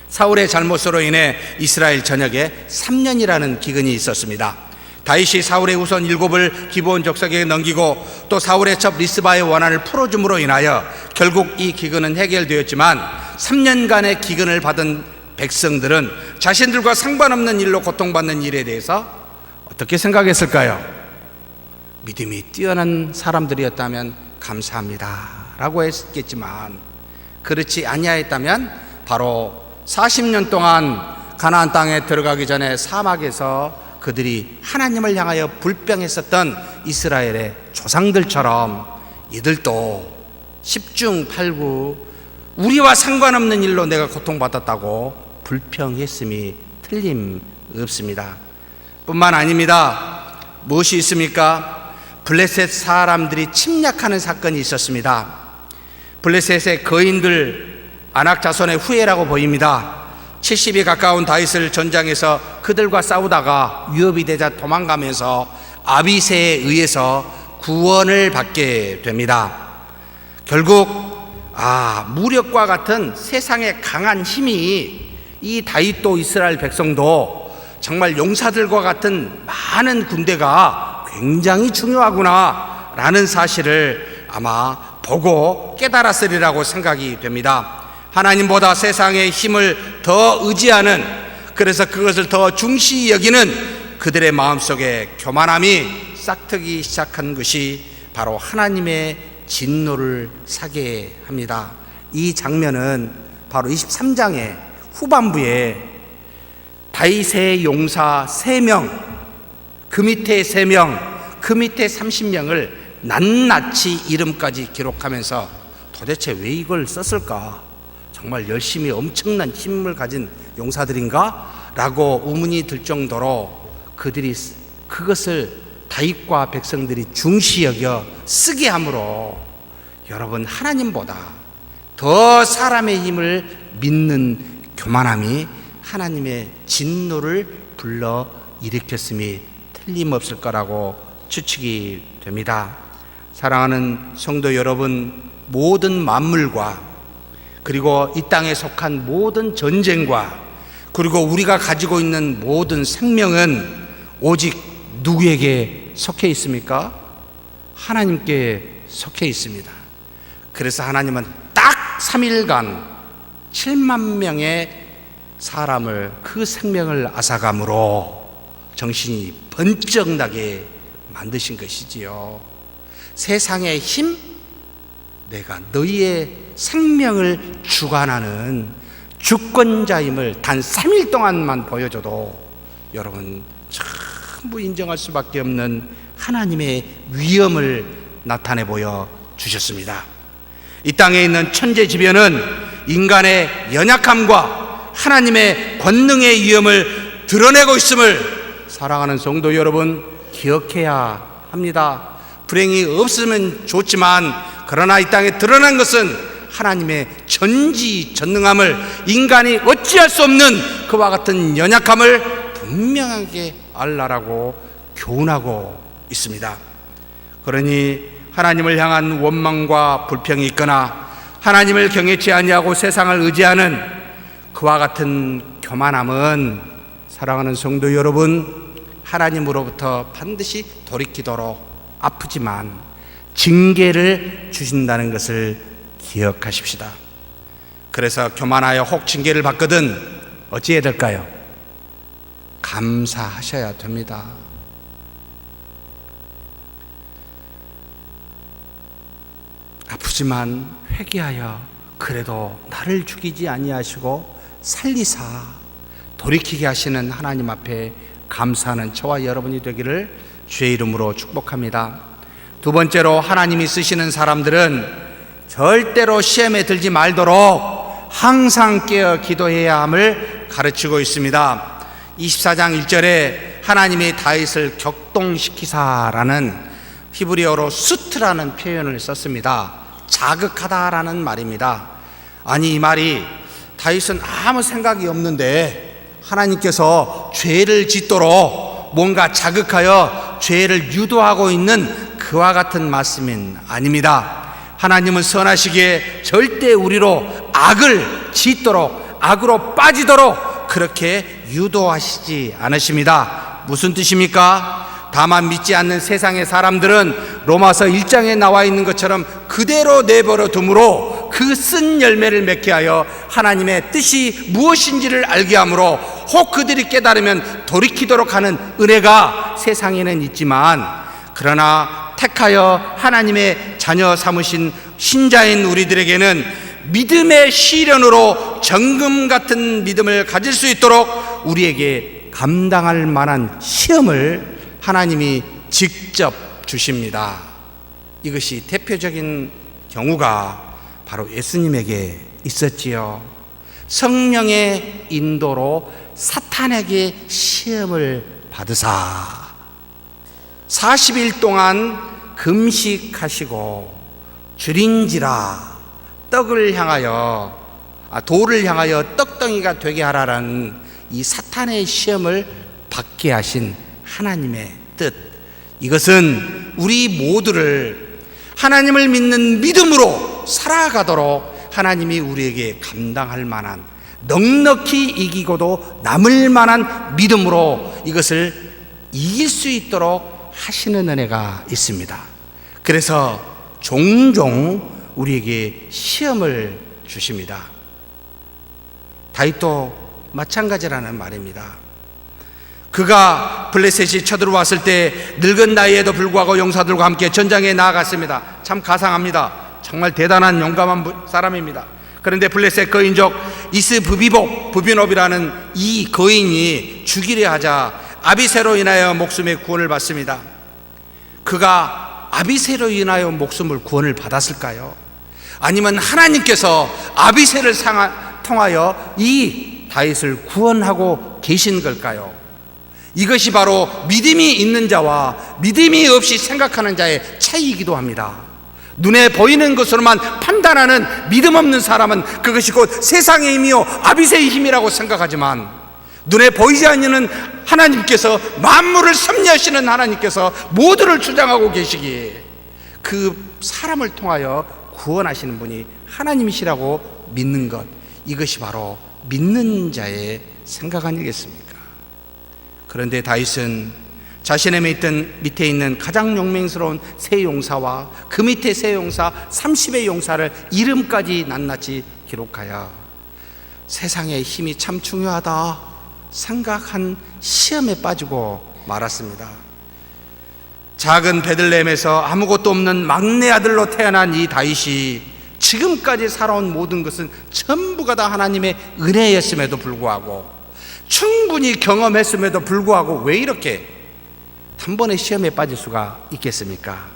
S3: 사울의 잘못으로 인해 이스라엘 전역에 3년이라는 기근이 있었습니다. 다윗이 사울의 우선 7을 기브온 족속에게 넘기고 또 사울의 첩 리스바의 원한을 풀어줌으로 인하여 결국 이 기근은 해결되었지만 3년간의 기근을 받은 백성들은 자신들과 상관없는 일로 고통받는 일에 대해서 어떻게 생각했을까요? 믿음이 뛰어난 사람들이었다면 감사합니다 라고 했겠지만 그렇지 아니하였다면 바로 40년 동안 가나안 땅에 들어가기 전에 사막에서 그들이 하나님을 향하여 불평했었던 이스라엘의 조상들처럼 이들도 10중 8구 우리와 상관없는 일로 내가 고통받았다고 불평했음이 틀림없습니다. 뿐만 아닙니다. 무엇이 있습니까? 블레셋 사람들이 침략하는 사건이 있었습니다. 블레셋의 거인들 아낙 자손의 후예라고 보입니다. 70이 가까운 다윗을 전장에서 그들과 싸우다가 위협이 되자 도망가면서 아비새에 의해서 구원을 받게 됩니다. 결국 무력과 같은 세상의 강한 힘이 이 다윗도 이스라엘 백성도 정말 용사들과 같은 많은 군대가 굉장히 중요하구나 라는 사실을 아마 보고 깨달았으리라고 생각이 됩니다. 하나님보다 세상의 힘을 더 의지하는, 그래서 그것을 더 중시 여기는 그들의 마음속에 교만함이 싹트기 시작한 것이 바로 하나님의 진노를 사게 합니다. 이 장면은 바로 23장의 후반부에 다윗의 용사 3명, 그 밑에 3명, 그 밑에 30명을 낱낱이 이름까지 기록하면서 도대체 왜 이걸 썼을까? 정말 열심히 엄청난 힘을 가진 용사들인가? 라고 의문이 들 정도로 그들이 그것을 다윗과 백성들이 중시 여겨 쓰게 함으로 여러분, 하나님보다 더 사람의 힘을 믿는 교만함이 하나님의 진노를 불러 일으켰음이 틀림없을 거라고 추측이 됩니다. 사랑하는 성도 여러분, 모든 만물과 그리고 이 땅에 속한 모든 전쟁과 그리고 우리가 가지고 있는 모든 생명은 오직 누구에게 속해 있습니까? 하나님께 속해 있습니다. 그래서 하나님은 딱 3일간 7만 명의 사람을, 그 생명을 앗아감으로 정신이 번쩍 나게 만드신 것이지요. 세상의 힘, 내가 너희의 생명을 주관하는 주권자임을 단 3일 동안만 보여줘도 여러분 전부 인정할 수밖에 없는 하나님의 위엄을 나타내 보여 주셨습니다. 이 땅에 있는 천재지변은 인간의 연약함과 하나님의 권능의 위엄을 드러내고 있음을 사랑하는 성도 여러분 기억해야 합니다. 불행이 없으면 좋지만 그러나 이 땅에 드러난 것은 하나님의 전지전능함을, 인간이 어찌할 수 없는 그와 같은 연약함을 분명하게 알라라고 교훈하고 있습니다. 그러니 하나님을 향한 원망과 불평이 있거나 하나님을 경외치 아니하고 세상을 의지하는 그와 같은 교만함은 사랑하는 성도 여러분, 하나님으로부터 반드시 돌이키도록 아프지만 징계를 주신다는 것을 기억하십시다. 그래서 교만하여 혹 징계를 받거든 어찌해야 될까요? 감사하셔야 됩니다. 아프지만 회개하여 그래도 나를 죽이지 아니하시고 살리사 돌이키게 하시는 하나님 앞에 감사하는 저와 여러분이 되기를 주의 이름으로 축복합니다. 두 번째로, 하나님이 쓰시는 사람들은 절대로 시험에 들지 말도록 항상 깨어 기도해야 함을 가르치고 있습니다. 24장 1절에 하나님이 다윗을 격동시키사라는 히브리어로 수트라는 표현을 썼습니다. 자극하다라는 말입니다. 아니, 이 말이 다윗은 아무 생각이 없는데 하나님께서 죄를 짓도록 뭔가 자극하여 죄를 유도하고 있는 그와 같은 말씀은 아닙니다. 하나님은 선하시기에 절대 우리로 악을 짓도록, 악으로 빠지도록 그렇게 유도하시지 않으십니다. 무슨 뜻입니까? 다만 믿지 않는 세상의 사람들은 로마서 1장에 나와 있는 것처럼 그대로 내버려 두므로 그 쓴 열매를 맺게 하여 하나님의 뜻이 무엇인지를 알게 하므로 혹 그들이 깨달으면 돌이키도록 하는 은혜가 세상에는 있지만, 그러나 택하여 하나님의 자녀 삼으신 신자인 우리들에게는 믿음의 시련으로 정금 같은 믿음을 가질 수 있도록 우리에게 감당할 만한 시험을 하나님이 직접 주십니다. 이것이 대표적인 경우가 바로 예수님에게 있었지요. 성령의 인도로 사탄에게 시험을 받으사 40일 동안 금식하시고 줄인지라 돌을 향하여 떡덩이가 되게 하라라는 이 사탄의 시험을 받게 하신 하나님의 뜻, 이것은 우리 모두를 하나님을 믿는 믿음으로 살아가도록 하나님이 우리에게 감당할 만한, 넉넉히 이기고도 남을 만한 믿음으로 이것을 이길 수 있도록 하시는 은혜가 있습니다. 그래서 종종 우리에게 시험을 주십니다. 다윗도 마찬가지라는 말입니다. 그가 블레셋이 쳐들어왔을 때 늙은 나이에도 불구하고 용사들과 함께 전장에 나아갔습니다. 참 가상합니다. 정말 대단한 용감한 사람입니다. 그런데 블레셋 거인족 부비노비라는 이 거인이 죽이려 하자 아비새로 인하여 목숨의 구원을 받습니다. 그가 아비새로 인하여 목숨을 구원을 받았을까요? 아니면 하나님께서 아비새를 통하여 이 다윗을 구원하고 계신 걸까요? 이것이 바로 믿음이 있는 자와 믿음이 없이 생각하는 자의 차이이기도 합니다. 눈에 보이는 것으로만 판단하는 믿음 없는 사람은 그것이 곧 세상의 힘이요 아비새의 힘이라고 생각하지만, 눈에 보이지 않는 하나님께서, 만물을 섭리하시는 하나님께서 모두를 주장하고 계시기에 그 사람을 통하여 구원하시는 분이 하나님이시라고 믿는 것, 이것이 바로 믿는 자의 생각 아니겠습니까? 그런데 다윗은 자신의 밑에 있는 가장 용맹스러운 세 용사와 그 밑에 세 용사 30의 용사를 이름까지 낱낱이 기록하여 세상의 힘이 참 중요하다 생각한 시험에 빠지고 말았습니다. 작은 베들레헴에서 아무것도 없는 막내 아들로 태어난 이 다윗이 지금까지 살아온 모든 것은 전부가 다 하나님의 은혜였음에도 불구하고, 충분히 경험했음에도 불구하고 왜 이렇게 단번에 시험에 빠질 수가 있겠습니까?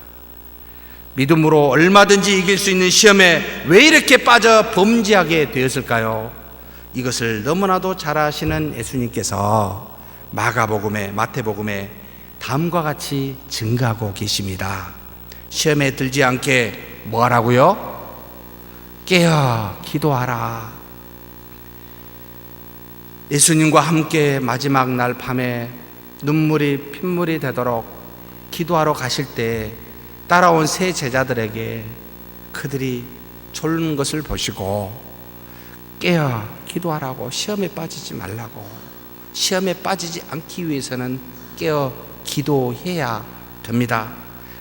S3: 믿음으로 얼마든지 이길 수 있는 시험에 왜 이렇게 빠져 범죄하게 되었을까요? 이것을 너무나도 잘 아시는 예수님께서 마태복음에 다음과 같이 증가하고 계십니다. 시험에 들지 않게 뭐 하라고요? 깨어 기도하라. 예수님과 함께 마지막 날 밤에 눈물이 핏물이 되도록 기도하러 가실 때 따라온 세 제자들에게 그들이 졸는 것을 보시고 깨어 기도하라고, 시험에 빠지지 말라고, 시험에 빠지지 않기 위해서는 깨어 기도해야 됩니다.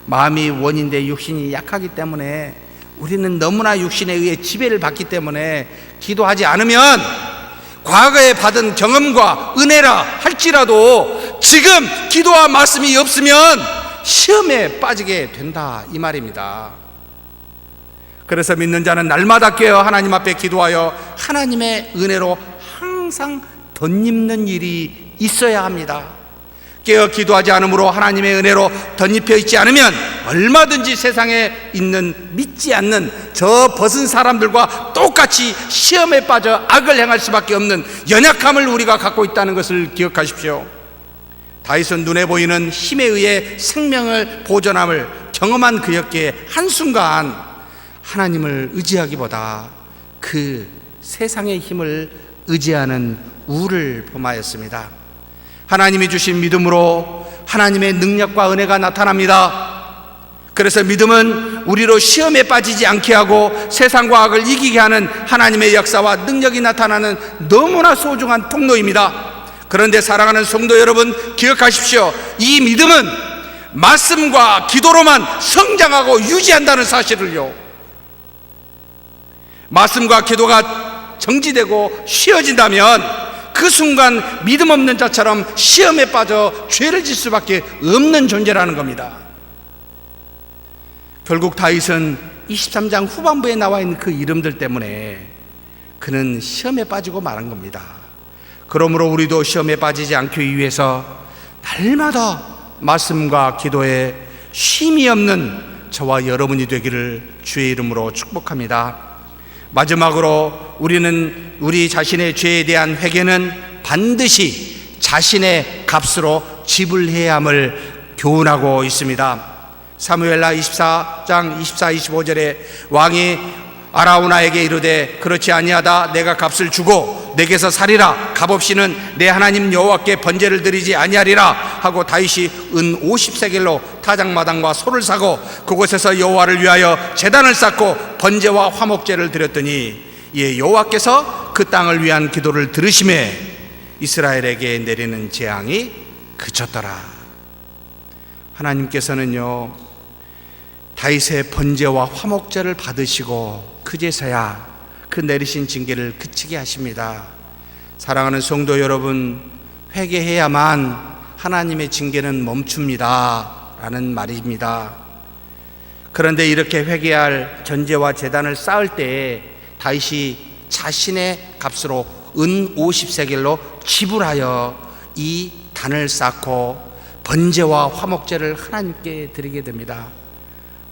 S3: 마음이 원인데 육신이 약하기 때문에, 우리는 너무나 육신에 의해 지배를 받기 때문에 기도하지 않으면 과거에 받은 경험과 은혜라 할지라도 지금 기도와 말씀이 없으면 시험에 빠지게 된다, 이 말입니다. 그래서 믿는 자는 날마다 깨어 하나님 앞에 기도하여 하나님의 은혜로 항상 덧입는 일이 있어야 합니다. 깨어 기도하지 않으므로 하나님의 은혜로 덧입혀 있지 않으면 얼마든지 세상에 있는 믿지 않는 저 벗은 사람들과 똑같이 시험에 빠져 악을 행할 수밖에 없는 연약함을 우리가 갖고 있다는 것을 기억하십시오. 다윗은 눈에 보이는 힘에 의해 생명을 보존함을 경험한 그였기에 한순간 하나님을 의지하기보다 그 세상의 힘을 의지하는 우를 범하였습니다. 하나님이 주신 믿음으로 하나님의 능력과 은혜가 나타납니다. 그래서 믿음은 우리로 시험에 빠지지 않게 하고 세상과 악을 이기게 하는 하나님의 역사와 능력이 나타나는 너무나 소중한 통로입니다. 그런데 사랑하는 성도 여러분, 기억하십시오. 이 믿음은 말씀과 기도로만 성장하고 유지한다는 사실을요. 말씀과 기도가 정지되고 쉬어진다면 그 순간 믿음 없는 자처럼 시험에 빠져 죄를 질 수밖에 없는 존재라는 겁니다. 결국 다윗은 23장 후반부에 나와 있는 그 이름들 때문에 그는 시험에 빠지고 말한 겁니다. 그러므로 우리도 시험에 빠지지 않기 위해서 날마다 말씀과 기도에 쉼이 없는 저와 여러분이 되기를 주의 이름으로 축복합니다. 마지막으로 우리는 우리 자신의 죄에 대한 회개는 반드시 자신의 값으로 지불해야 함을 교훈하고 있습니다. 사무엘하 24장 24, 25절에 왕이 아라우나에게 이르되 그렇지 아니하다 내가 값을 주고 내게서 살이라 값없이는 내 하나님 여호와께 번제를 드리지 아니하리라 하고 다윗이 은 50세겔로 타작마당과 소를 사고 그곳에서 여호와를 위하여 제단을 쌓고 번제와 화목제를 드렸더니 이에 여호와께서 그 땅을 위한 기도를 들으심에 이스라엘에게 내리는 재앙이 그쳤더라. 하나님께서는요 다윗의 번제와 화목제를 받으시고 그제서야 그 내리신 징계를 그치게 하십니다. 사랑하는 성도 여러분, 회개해야만 하나님의 징계는 멈춥니다 라는 말입니다. 그런데 이렇게 회개할 전제와 제단을 쌓을 때 다윗이 자신의 값으로 은 50세겔로 지불하여 이 단을 쌓고 번제와 화목제를 하나님께 드리게 됩니다.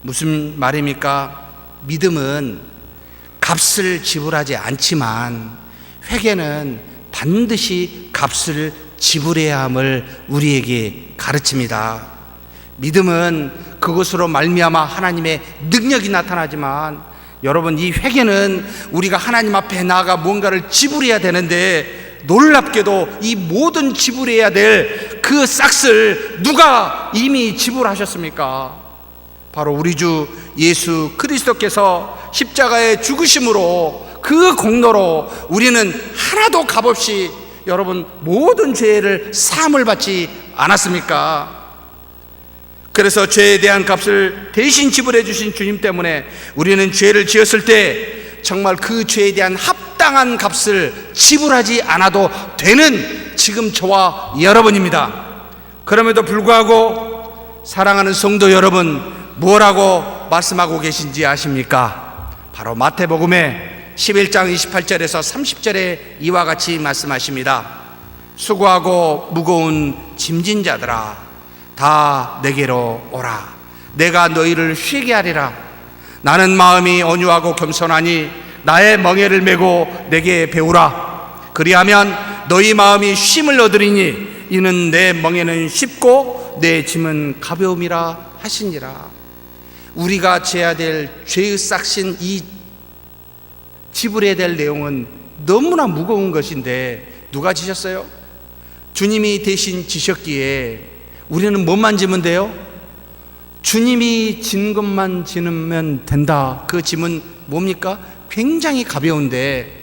S3: 무슨 말입니까? 믿음은 값을 지불하지 않지만 회개는 반드시 값을 지불해야 함을 우리에게 가르칩니다. 믿음은 그것으로 말미암아 하나님의 능력이 나타나지만 여러분, 이 회개는 우리가 하나님 앞에 나아가 뭔가를 지불해야 되는데 놀랍게도 이 모든 지불해야 될 그 싹을 누가 이미 지불하셨습니까? 바로 우리 주 예수 그리스도께서 십자가의 죽으심으로 그 공로로 우리는 하나도 값없이 여러분 모든 죄를 사함을 받지 않았습니까? 그래서 죄에 대한 값을 대신 지불해 주신 주님 때문에 우리는 죄를 지었을 때 정말 그 죄에 대한 합당한 값을 지불하지 않아도 되는 지금 저와 여러분입니다. 그럼에도 불구하고 사랑하는 성도 여러분, 뭐라고 말씀하고 계신지 아십니까? 바로 마태복음의 11장 28절에서 30절에 이와 같이 말씀하십니다. 수고하고 무거운 짐진 자들아 다 내게로 오라. 내가 너희를 쉬게 하리라. 나는 마음이 온유하고 겸손하니 나의 멍에를 메고 내게 배우라. 그리하면 너희 마음이 쉼을 얻으리니 이는 내 멍에는 쉽고 내 짐은 가벼움이라 하시니라. 우리가 져야 될 죄의 싹신 이 지불해야 될 내용은 너무나 무거운 것인데 누가 지셨어요? 주님이 대신 지셨기에 우리는 뭐만 지면 돼요? 주님이 진 것만 지면 된다. 그 짐은 뭡니까? 굉장히 가벼운데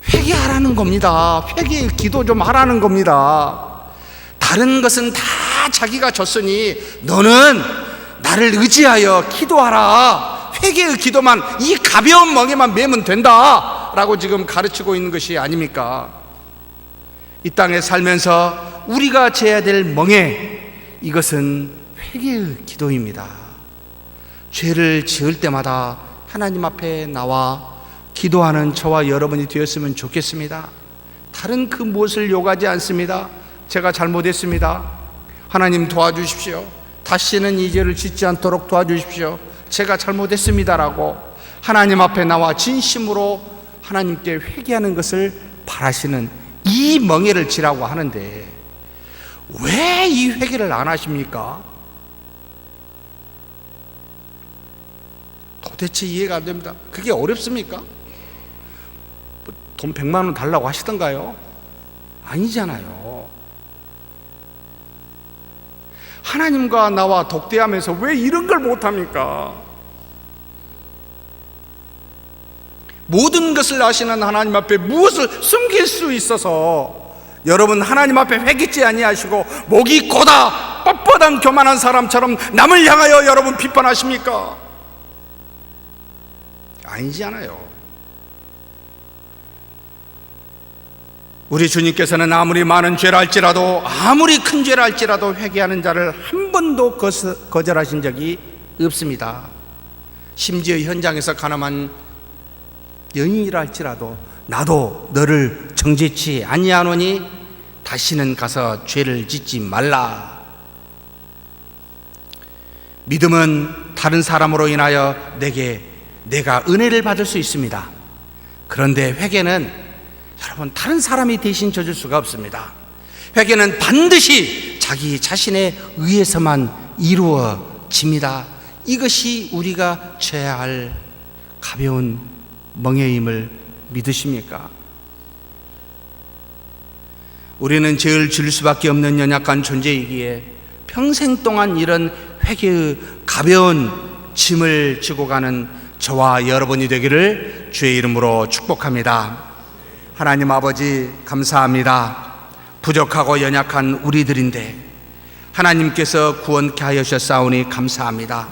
S3: 회개하라는 겁니다. 회개 기도 좀 하라는 겁니다. 다른 것은 다 자기가 줬으니 너는 나를 의지하여 기도하라. 회개의 기도만, 이 가벼운 멍에만 메면 된다 라고 지금 가르치고 있는 것이 아닙니까? 이 땅에 살면서 우리가 져야 될 멍에, 이것은 회개의 기도입니다. 죄를 지을 때마다 하나님 앞에 나와 기도하는 저와 여러분이 되었으면 좋겠습니다. 다른 그 무엇을 요구하지 않습니다. 제가 잘못했습니다. 하나님 도와주십시오. 다시는 이 죄를 짓지 않도록 도와주십시오. 제가 잘못했습니다라고 하나님 앞에 나와 진심으로 하나님께 회개하는 것을 바라시는 이 멍에를 지라고 하는데 왜 이 회개를 안 하십니까? 도대체 이해가 안 됩니다. 그게 어렵습니까? 돈 100만 원 달라고 하시던가요? 아니잖아요. 하나님과 나와 독대하면서 왜 이런 걸 못합니까? 모든 것을 아시는 하나님 앞에 무엇을 숨길 수 있어서 여러분 하나님 앞에 회개치 아니하시고 목이 고다 뻣뻣한 교만한 사람처럼 남을 향하여 여러분 비판하십니까? 아니잖아요. 우리 주님께서는 아무리 많은 죄를 할지라도 아무리 큰 죄를 할지라도 회개하는 자를 한 번도 거절하신 적이 없습니다. 심지어 현장에서 가늠한 여인이라 할지라도 나도 너를 정죄치 아니하노니 다시는 가서 죄를 짓지 말라. 믿음은 다른 사람으로 인하여 내가 은혜를 받을 수 있습니다. 그런데 회개는 여러분 다른 사람이 대신 져줄 수가 없습니다. 회개는 반드시 자기 자신의 의에서만 이루어집니다. 이것이 우리가 져야 할 가벼운 멍에임을 믿으십니까? 우리는 죄를 지을 수밖에 없는 연약한 존재이기에 평생 동안 이런 회개의 가벼운 짐을 지고 가는 저와 여러분이 되기를 주의 이름으로 축복합니다. 하나님 아버지 감사합니다. 부족하고 연약한 우리들인데 하나님께서 구원케 하여 주셨사오니 감사합니다.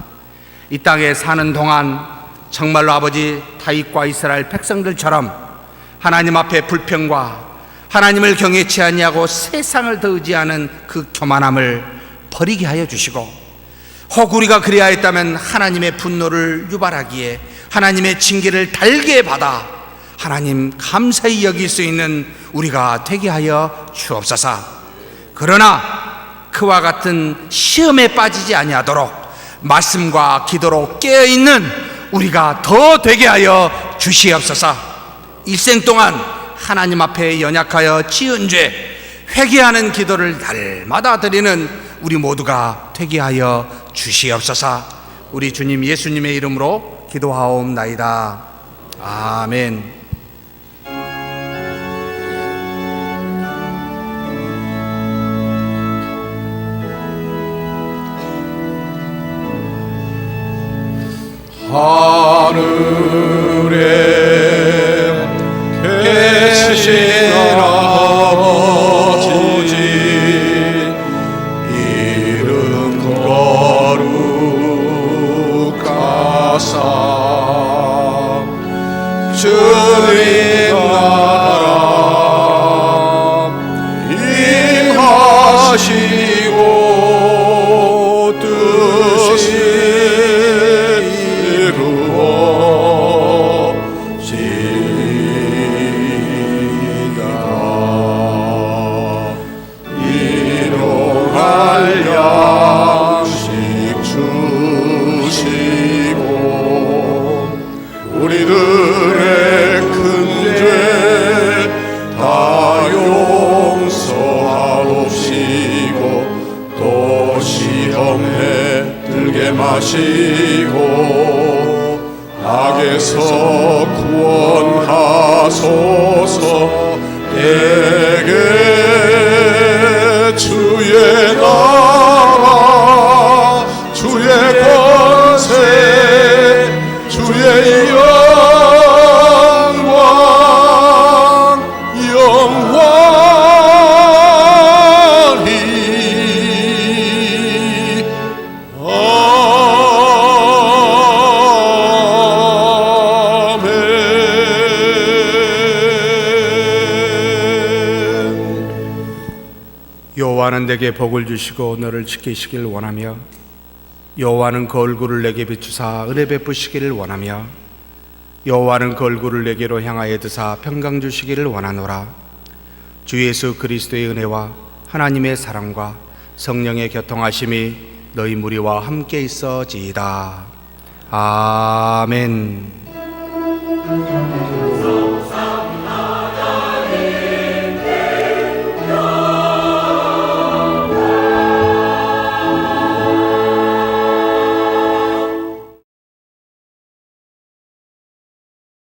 S3: 이 땅에 사는 동안 정말로 아버지 다윗과 이스라엘 백성들처럼 하나님 앞에 불평과 하나님을 경외치 아니하고 세상을 더 의지하는 그 교만함을 버리게 하여 주시고 혹 우리가 그리야 했다면 하나님의 분노를 유발하기에 하나님의 징계를 달게 받아 하나님 감사히 여길 수 있는 우리가 되게 하여 주옵소서. 그러나 그와 같은 시험에 빠지지 아니하도록 말씀과 기도로 깨어있는 우리가 더 되게 하여 주시옵소서. 일생 동안 하나님 앞에 연약하여 지은 죄 회개하는 기도를 날마다 드리는 우리 모두가 되게 하여 주시옵소서. 우리 주님 예수님의 이름으로 기도하옵나이다. 아멘.
S2: 하늘에 계신 아버지 이름 거룩하사 주님 나라 임하시고 뜻이 우리들의 큰 죄 다 용서하옵시고 또 시험에 들게 마시고 악에서 구원하소서. 내게 주의 나라 주의 권세 주의 영광 영원히 아멘.
S3: 여호와는 내게 복을 주시고 너를 지키시길 원하며 여호와는 그 얼굴을 내게 비추사 은혜 베푸시기를 원하며 여호와는 그 얼굴을 내게로 향하여 드사 평강 주시기를 원하노라. 주 예수 그리스도의 은혜와 하나님의 사랑과 성령의 교통하심이 너희 무리와 함께 있어지이다. 아멘.